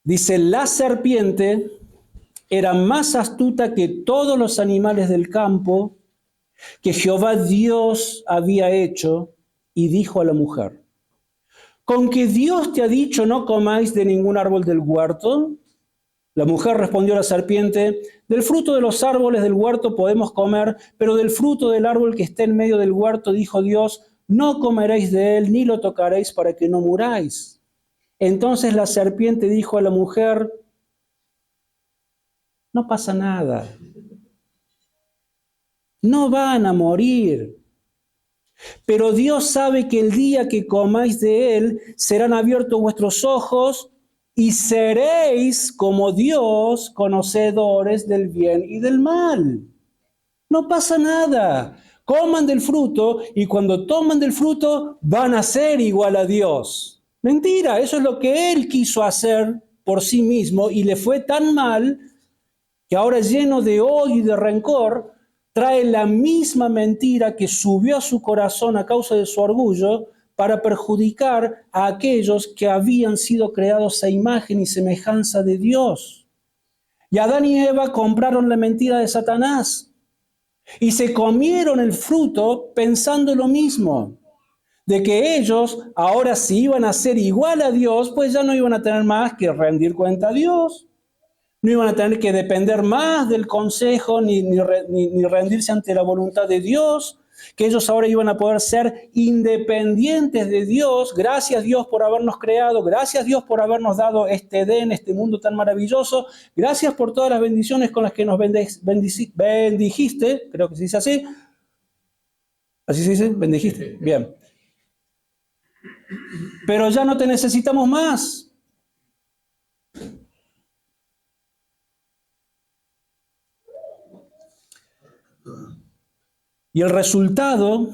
Dice, la serpiente era más astuta que todos los animales del campo que Jehová Dios había hecho, y dijo a la mujer, ¿con que Dios te ha dicho no comáis de ningún árbol del huerto? La mujer respondió a la serpiente, del fruto de los árboles del huerto podemos comer, pero del fruto del árbol que está en medio del huerto, dijo Dios, no comeréis de él, ni lo tocaréis para que no muráis. Entonces la serpiente dijo a la mujer, no pasa nada, no van a morir. Pero Dios sabe que el día que comáis de él, serán abiertos vuestros ojos y seréis como Dios, conocedores del bien y del mal. No pasa nada. Coman del fruto y cuando toman del fruto van a ser igual a Dios. Mentira, eso es lo que él quiso hacer por sí mismo y le fue tan mal que ahora lleno de odio y de rencor, trae la misma mentira que subió a su corazón a causa de su orgullo para perjudicar a aquellos que habían sido creados a imagen y semejanza de Dios. Y Adán y Eva compraron la mentira de Satanás y se comieron el fruto pensando lo mismo, de que ellos ahora si iban a ser igual a Dios, pues ya no iban a tener más que rendir cuenta a Dios. No iban a tener que depender más del consejo ni rendirse ante la voluntad de Dios, que ellos ahora iban a poder ser independientes de Dios. Gracias Dios por habernos creado, gracias Dios por habernos dado este Edén, este mundo tan maravilloso, gracias por todas las bendiciones con las que nos bendijiste, creo que se dice así. ¿Así se dice? ¿Bendijiste? Bien. Pero ya no te necesitamos más. Y el resultado,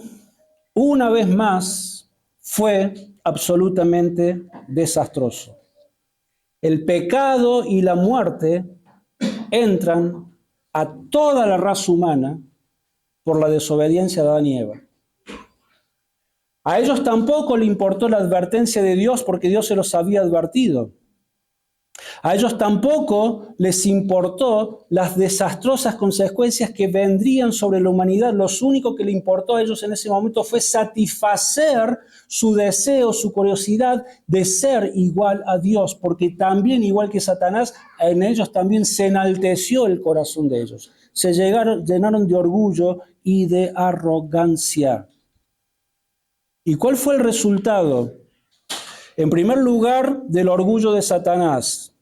una vez más, fue absolutamente desastroso. El pecado y la muerte entran a toda la raza humana por la desobediencia de Adán y Eva. A ellos tampoco le importó la advertencia de Dios porque Dios se los había advertido. A ellos tampoco les importó las desastrosas consecuencias que vendrían sobre la humanidad. Lo único que le importó a ellos en ese momento fue satisfacer su deseo, su curiosidad de ser igual a Dios, porque también, igual que Satanás, en ellos también se enalteció el corazón de ellos. Se llenaron de orgullo y de arrogancia. ¿Y cuál fue el resultado? En primer lugar, del orgullo de Satanás.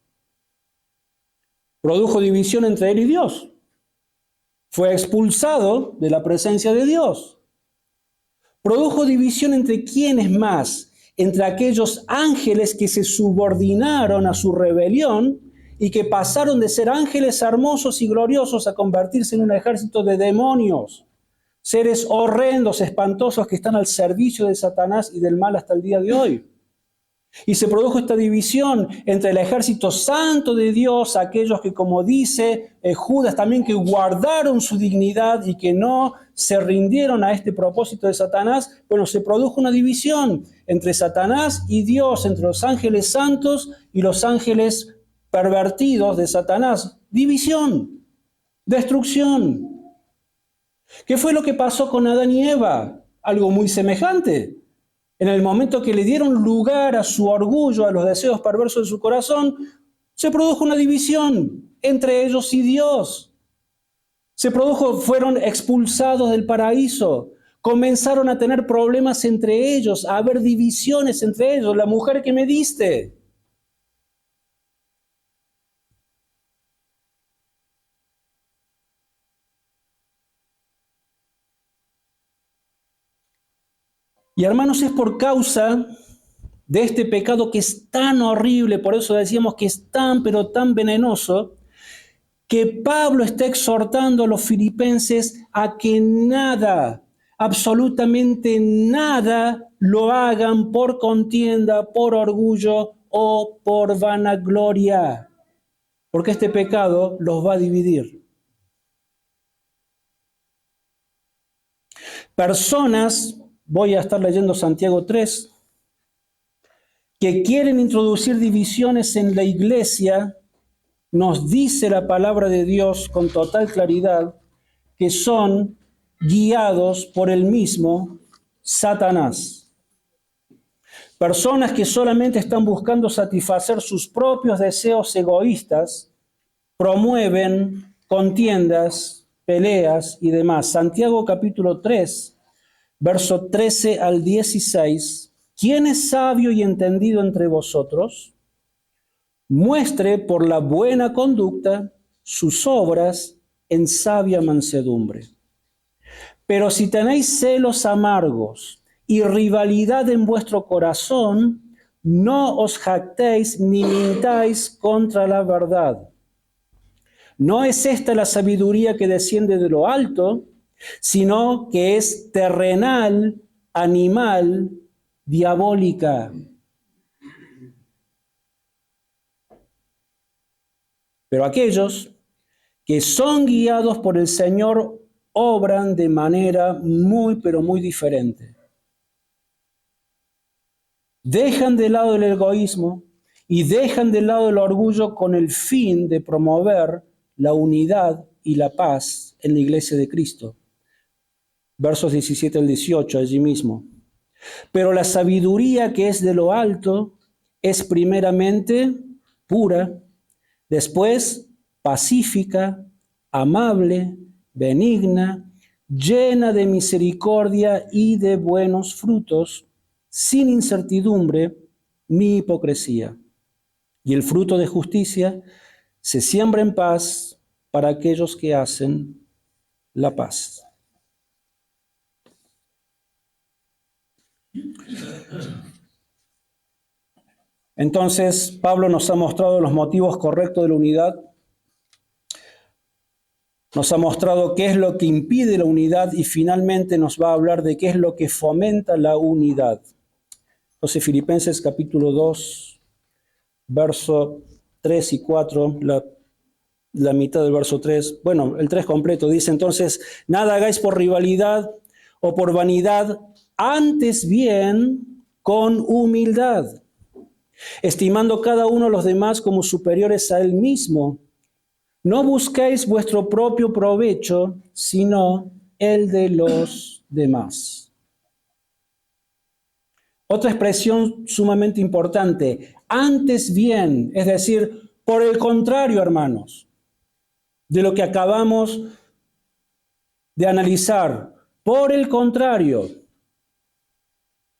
Produjo división entre él y Dios. Fue expulsado de la presencia de Dios. Produjo división entre quiénes más, entre aquellos ángeles que se subordinaron a su rebelión y que pasaron de ser ángeles hermosos y gloriosos a convertirse en un ejército de demonios, seres horrendos, espantosos que están al servicio de Satanás y del mal hasta el día de hoy. Y se produjo esta división entre el ejército santo de Dios, aquellos que, como dice Judas también, que guardaron su dignidad y que no se rindieron a este propósito de Satanás. Bueno, se produjo una división entre Satanás y Dios, entre los ángeles santos y los ángeles pervertidos de Satanás. División, destrucción. ¿Qué fue lo que pasó con Adán y Eva? Algo muy semejante. En el momento que le dieron lugar a su orgullo, a los deseos perversos de su corazón, se produjo una división entre ellos y Dios. Fueron expulsados del paraíso. Comenzaron a tener problemas entre ellos, a haber divisiones entre ellos. La mujer que me diste. Y hermanos, es por causa de este pecado que es tan horrible, por eso decíamos que es tan, pero tan venenoso, que Pablo está exhortando a los filipenses a que nada, absolutamente nada, lo hagan por contienda, por orgullo o por vanagloria, porque este pecado los va a dividir. Personas, voy a estar leyendo Santiago 3, que quieren introducir divisiones en la iglesia, nos dice la palabra de Dios con total claridad que son guiados por el mismo Satanás. Personas que solamente están buscando satisfacer sus propios deseos egoístas, promueven contiendas, peleas y demás. Santiago capítulo 3, verso 13 al 16. ¿Quién es sabio y entendido entre vosotros? Muestre por la buena conducta sus obras en sabia mansedumbre. Pero si tenéis celos amargos y rivalidad en vuestro corazón, no os jactéis ni mintáis contra la verdad. No es esta la sabiduría que desciende de lo alto, sino que es terrenal, animal, diabólica. Pero aquellos que son guiados por el Señor obran de manera muy, pero muy diferente. Dejan de lado el egoísmo y dejan de lado el orgullo con el fin de promover la unidad y la paz en la iglesia de Cristo. Versos 17 al 18, allí mismo. Pero la sabiduría que es de lo alto es primeramente pura, después pacífica, amable, benigna, llena de misericordia y de buenos frutos, sin incertidumbre ni hipocresía. Y el fruto de justicia se siembra en paz para aquellos que hacen la paz. Entonces, Pablo nos ha mostrado los motivos correctos de la unidad. Nos ha mostrado qué es lo que impide la unidad y finalmente nos va a hablar de qué es lo que fomenta la unidad. Entonces, Filipenses capítulo 2, verso 3 y 4, la mitad del verso 3, bueno, el 3 completo, dice entonces, nada hagáis por rivalidad o por vanidad, antes bien con humildad, estimando cada uno a los demás como superiores a él mismo. No busquéis vuestro propio provecho, sino el de los demás. Otra expresión sumamente importante, antes bien, es decir, por el contrario, hermanos, de lo que acabamos de analizar. Por el contrario,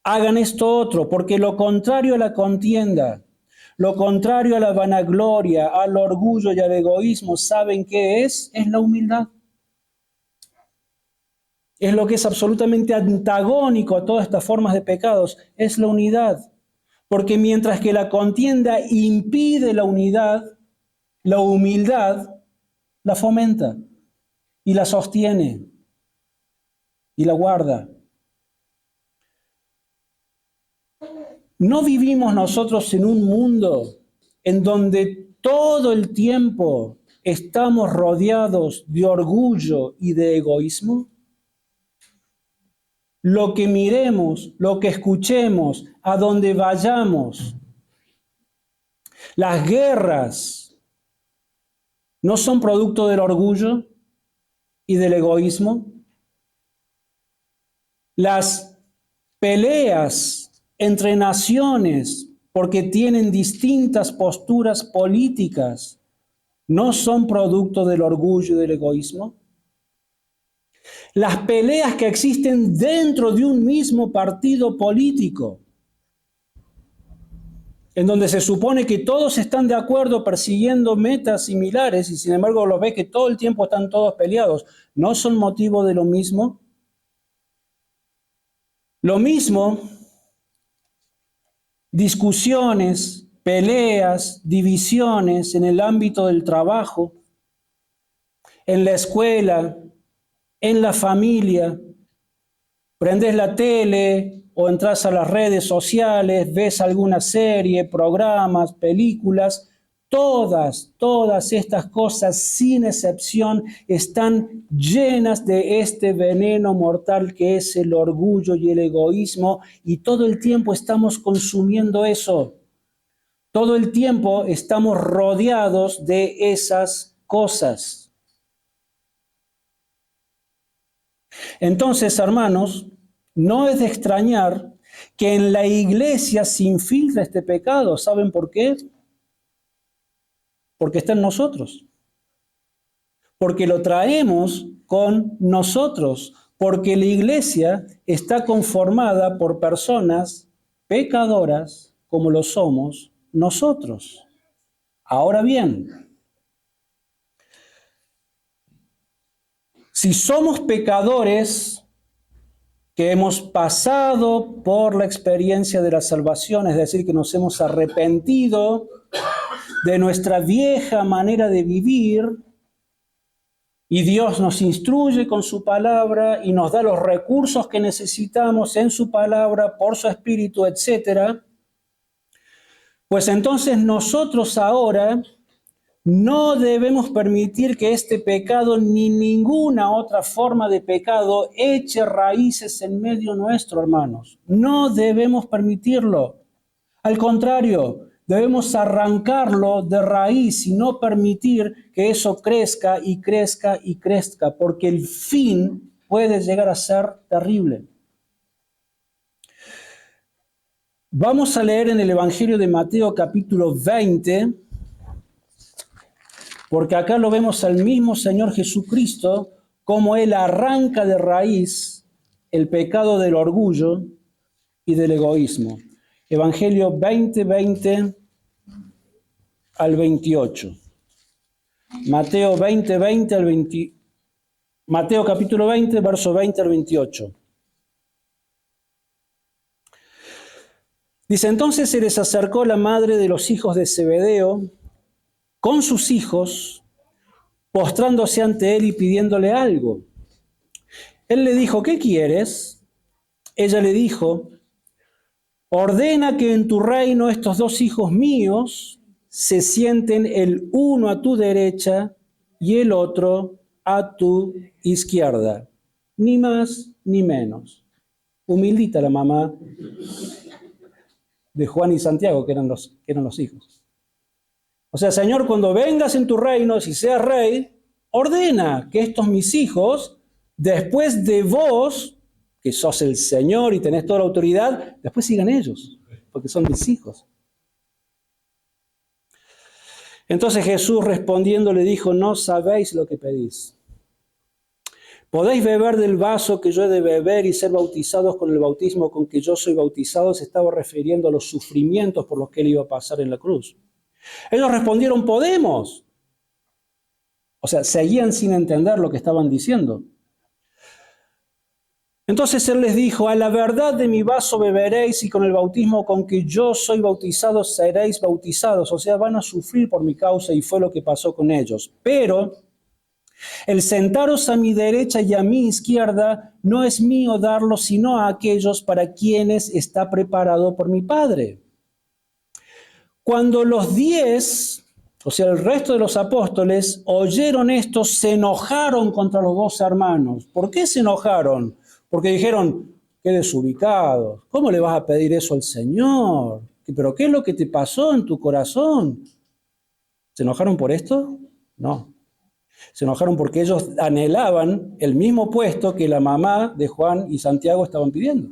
hagan esto otro, porque lo contrario a la contienda, lo contrario a la vanagloria, al orgullo y al egoísmo, ¿saben qué es? Es la humildad. Es lo que es absolutamente antagónico a todas estas formas de pecados, es la unidad. Porque mientras que la contienda impide la unidad, la humildad la fomenta y la sostiene y la guarda. ¿No vivimos nosotros en un mundo en donde todo el tiempo estamos rodeados de orgullo y de egoísmo? Lo que miremos, lo que escuchemos, a donde vayamos, las guerras, ¿no son producto del orgullo y del egoísmo? Las peleas entre naciones, porque tienen distintas posturas políticas, ¿no son producto del orgullo y del egoísmo? Las peleas que existen dentro de un mismo partido político, en donde se supone que todos están de acuerdo persiguiendo metas similares y sin embargo los ves que todo el tiempo están todos peleados, ¿no son motivo de lo mismo? Lo mismo, discusiones, peleas, divisiones en el ámbito del trabajo, en la escuela, en la familia. Prendes la tele o entras a las redes sociales, ves alguna serie, programas, películas. Todas estas cosas, sin excepción, están llenas de este veneno mortal que es el orgullo y el egoísmo, y todo el tiempo estamos consumiendo eso. Todo el tiempo estamos rodeados de esas cosas. Entonces, hermanos, no es de extrañar que en la iglesia se infiltre este pecado. ¿Saben por qué? Porque está en nosotros. Porque lo traemos con nosotros. Porque la iglesia está conformada por personas pecadoras como lo somos nosotros. Ahora bien, si somos pecadores que hemos pasado por la experiencia de la salvación, es decir, que nos hemos arrepentido de nuestra vieja manera de vivir, y Dios nos instruye con su palabra y nos da los recursos que necesitamos en su palabra, por su espíritu, etc., pues entonces nosotros ahora no debemos permitir que este pecado ni ninguna otra forma de pecado eche raíces en medio nuestro, hermanos. No debemos permitirlo. Al contrario, debemos arrancarlo de raíz y no permitir que eso crezca y crezca y crezca, porque el fin puede llegar a ser terrible. Vamos a leer en el Evangelio de Mateo capítulo 20, porque acá lo vemos al mismo Señor Jesucristo, como Él arranca de raíz el pecado del orgullo y del egoísmo. Evangelio 20 al 28. Mateo Mateo capítulo 20, verso 20 al 28. Dice, entonces se les acercó la madre de los hijos de Zebedeo con sus hijos, postrándose ante él y pidiéndole algo. Él le dijo, ¿qué quieres? Ella le dijo, ordena que en tu reino estos dos hijos míos se sienten el uno a tu derecha y el otro a tu izquierda. Ni más ni menos. Humildita la mamá de Juan y Santiago, que eran los hijos. O sea, Señor, cuando vengas en tu reino, si seas rey, ordena que estos mis hijos, después de vos, que sos el Señor y tenés toda la autoridad, después sigan ellos, porque son mis hijos. Entonces Jesús respondiendo le dijo, no sabéis lo que pedís. ¿Podéis beber del vaso que yo he de beber y ser bautizados con el bautismo con que yo soy bautizado? Se estaba refiriendo a los sufrimientos por los que él iba a pasar en la cruz. Ellos respondieron, podemos. O sea, seguían sin entender lo que estaban diciendo. Entonces él les dijo, a la verdad de mi vaso beberéis y con el bautismo con que yo soy bautizado seréis bautizados. O sea, van a sufrir por mi causa y fue lo que pasó con ellos. Pero el sentaros a mi derecha y a mi izquierda no es mío darlo, sino a aquellos para quienes está preparado por mi Padre. Cuando los 10, o sea, el resto de los apóstoles, oyeron esto, se enojaron contra los dos hermanos. ¿Por qué se enojaron? Porque dijeron, qué desubicados, ¿cómo le vas a pedir eso al Señor? ¿Pero qué es lo que te pasó en tu corazón? ¿Se enojaron por esto? No. Se enojaron porque ellos anhelaban el mismo puesto que la mamá de Juan y Santiago estaban pidiendo.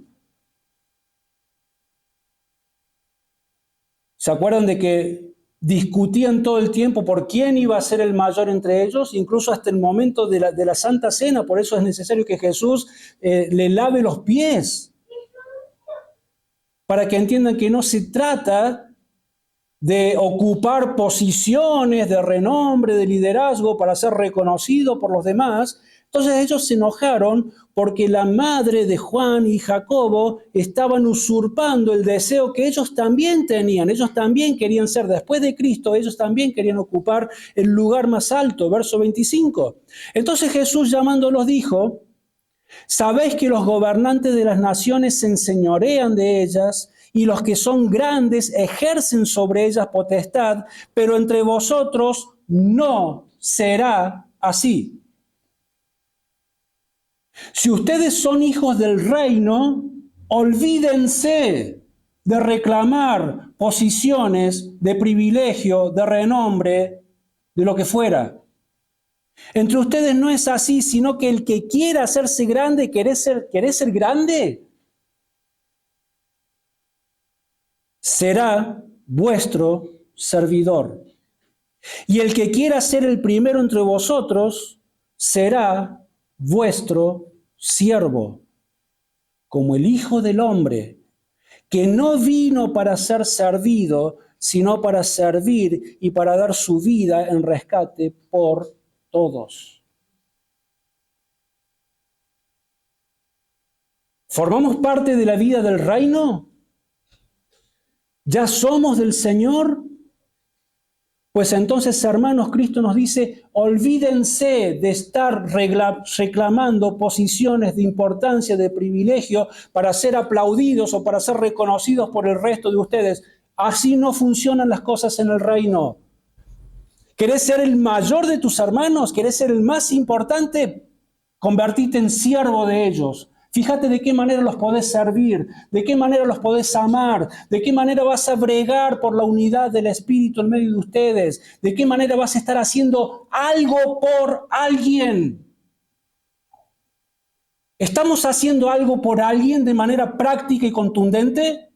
¿Se acuerdan de que discutían todo el tiempo por quién iba a ser el mayor entre ellos? Incluso hasta el momento de la Santa Cena, por eso es necesario que Jesús le lave los pies, para que entiendan que no se trata de ocupar posiciones de renombre, de liderazgo, para ser reconocido por los demás. Entonces ellos se enojaron porque la madre de Juan y Jacobo estaban usurpando el deseo que ellos también tenían. Ellos también querían ser, después de Cristo, ellos también querían ocupar el lugar más alto. Verso 25. Entonces Jesús llamándolos dijo: sabéis que los gobernantes de las naciones se enseñorean de ellas, y los que son grandes ejercen sobre ellas potestad, pero entre vosotros no será así. Si ustedes son hijos del reino, olvídense de reclamar posiciones de privilegio, de renombre, de lo que fuera. Entre ustedes no es así, sino que el que quiera hacerse grande, ¿querés ser grande? Será vuestro servidor. Y el que quiera ser el primero entre vosotros, será vuestro siervo, como el Hijo del Hombre, que no vino para ser servido, sino para servir y para dar su vida en rescate por todos. ¿Formamos parte de la vida del reino? ¿Ya somos del Señor? Pues entonces, hermanos, Cristo nos dice: olvídense de estar reclamando posiciones de importancia, de privilegio, para ser aplaudidos o para ser reconocidos por el resto de ustedes. Así no funcionan las cosas en el reino. ¿Querés ser el mayor de tus hermanos? ¿Querés ser el más importante? Convertite en siervo de ellos. Fíjate de qué manera los podés servir, de qué manera los podés amar, de qué manera vas a bregar por la unidad del Espíritu en medio de ustedes, de qué manera vas a estar haciendo algo por alguien. ¿Estamos haciendo algo por alguien de manera práctica y contundente?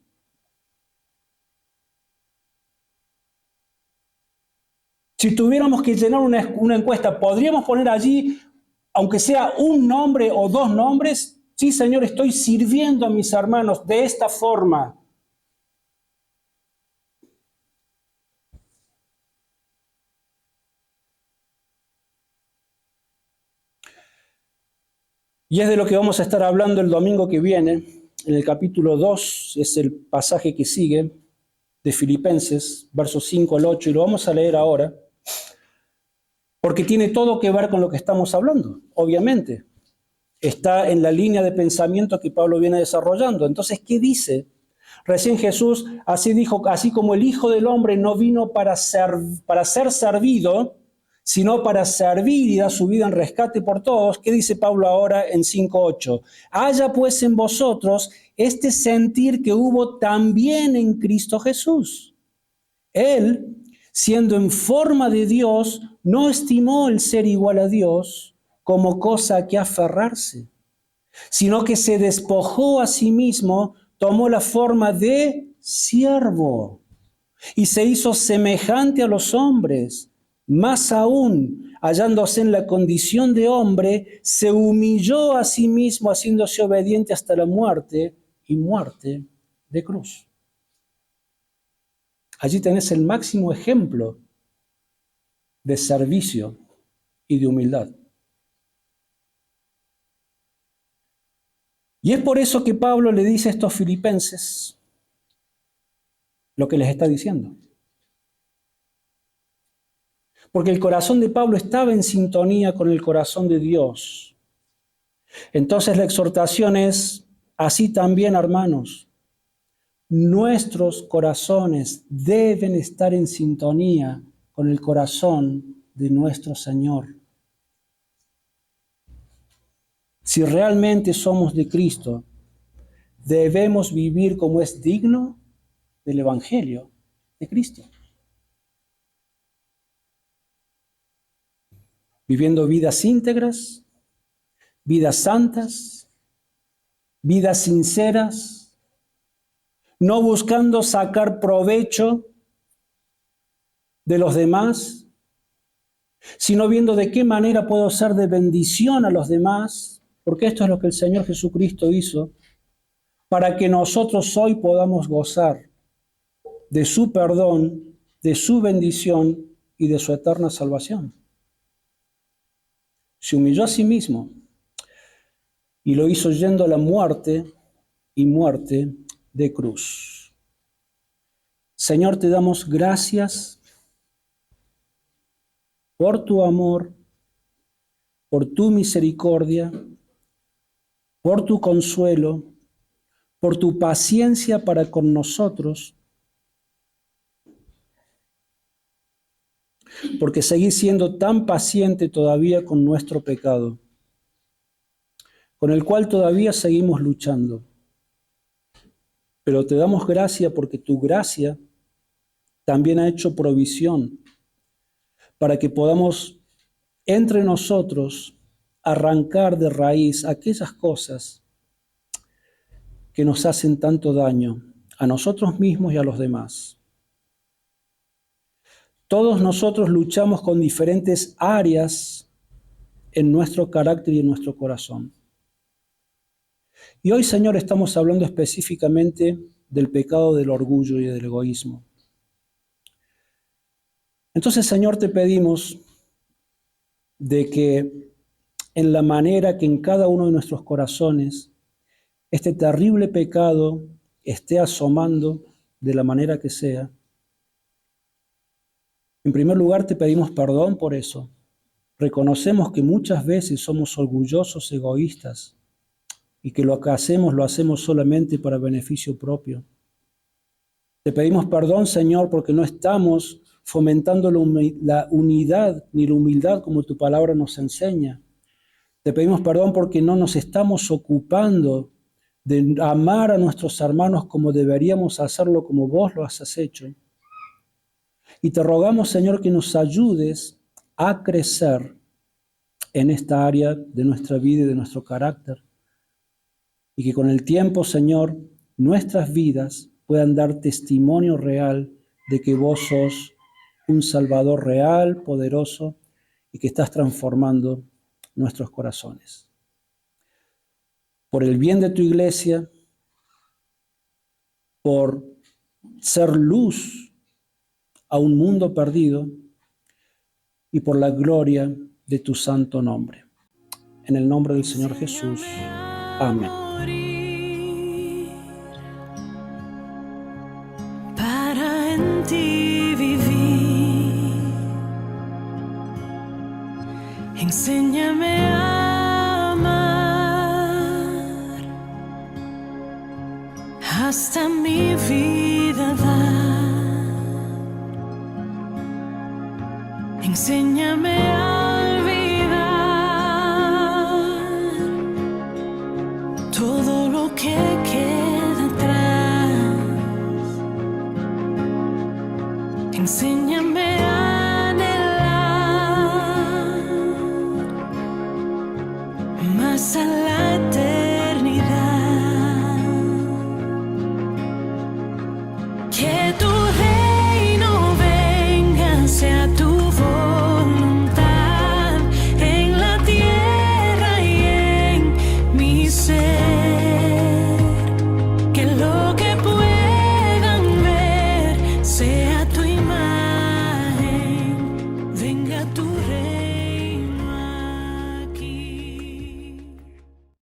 Si tuviéramos que llenar una encuesta, ¿podríamos poner allí, aunque sea un nombre o dos nombres? Sí, Señor, estoy sirviendo a mis hermanos de esta forma. Y es de lo que vamos a estar hablando el domingo que viene. En el capítulo 2 es el pasaje que sigue de Filipenses, versos 5 al 8, y lo vamos a leer ahora, porque tiene todo que ver con lo que estamos hablando, obviamente. Está en la línea de pensamiento que Pablo viene desarrollando. Entonces, ¿qué dice? Recién Jesús así dijo: así como el Hijo del Hombre no vino para ser servido, sino para servir y dar su vida en rescate por todos. ¿Qué dice Pablo ahora en 5:8? Haya pues en vosotros este sentir que hubo también en Cristo Jesús. Él, siendo en forma de Dios, no estimó el ser igual a Dios como cosa a que aferrarse, sino que se despojó a sí mismo, tomó la forma de siervo y se hizo semejante a los hombres. Más aún, hallándose en la condición de hombre, se humilló a sí mismo, haciéndose obediente hasta la muerte, y muerte de cruz. Allí tenés el máximo ejemplo de servicio y de humildad. Y es por eso que Pablo le dice a estos filipenses lo que les está diciendo. Porque el corazón de Pablo estaba en sintonía con el corazón de Dios. Entonces la exhortación es: así también, hermanos, nuestros corazones deben estar en sintonía con el corazón de nuestro Señor. Si realmente somos de Cristo, debemos vivir como es digno del Evangelio de Cristo. Viviendo vidas íntegras, vidas santas, vidas sinceras, no buscando sacar provecho de los demás, sino viendo de qué manera puedo ser de bendición a los demás, porque esto es lo que el Señor Jesucristo hizo, para que nosotros hoy podamos gozar de su perdón, de su bendición y de su eterna salvación. Se humilló a sí mismo. y lo hizo yendo a la muerte y muerte de cruz. Señor, te damos gracias por tu amor, por tu misericordia, por tu consuelo, por tu paciencia para con nosotros, porque seguís siendo tan paciente todavía con nuestro pecado, con el cual todavía seguimos luchando. Pero te damos gracias porque tu gracia también ha hecho provisión para que podamos entre nosotros arrancar de raíz aquellas cosas que nos hacen tanto daño a nosotros mismos y a los demás. Todos nosotros luchamos con diferentes áreas en nuestro carácter y en nuestro corazón. Y hoy, Señor, estamos hablando específicamente del pecado del orgullo y del egoísmo. Entonces, Señor, te pedimos de que en la manera que en cada uno de nuestros corazones este terrible pecado esté asomando de la manera que sea. En primer lugar, te pedimos perdón por eso. Reconocemos que muchas veces somos orgullosos, egoístas, y que lo que hacemos lo hacemos solamente para beneficio propio. Te pedimos perdón, Señor, porque no estamos fomentando la unidad ni la humildad como tu palabra nos enseña. Te pedimos perdón porque no nos estamos ocupando de amar a nuestros hermanos como deberíamos hacerlo, como vos lo has hecho. Y te rogamos, Señor, que nos ayudes a crecer en esta área de nuestra vida y de nuestro carácter. Y que con el tiempo, Señor, nuestras vidas puedan dar testimonio real de que vos sos un Salvador real, poderoso, y que estás transformando nuestros corazones. Por el bien de tu iglesia, por ser luz a un mundo perdido y por la gloria de tu santo nombre. En el nombre del Señor Jesús. Amén. Para en ti vivir, enséñame a amar, hasta mi vida dar, enséñame a olvidar todo lo que queda atrás. Enséñame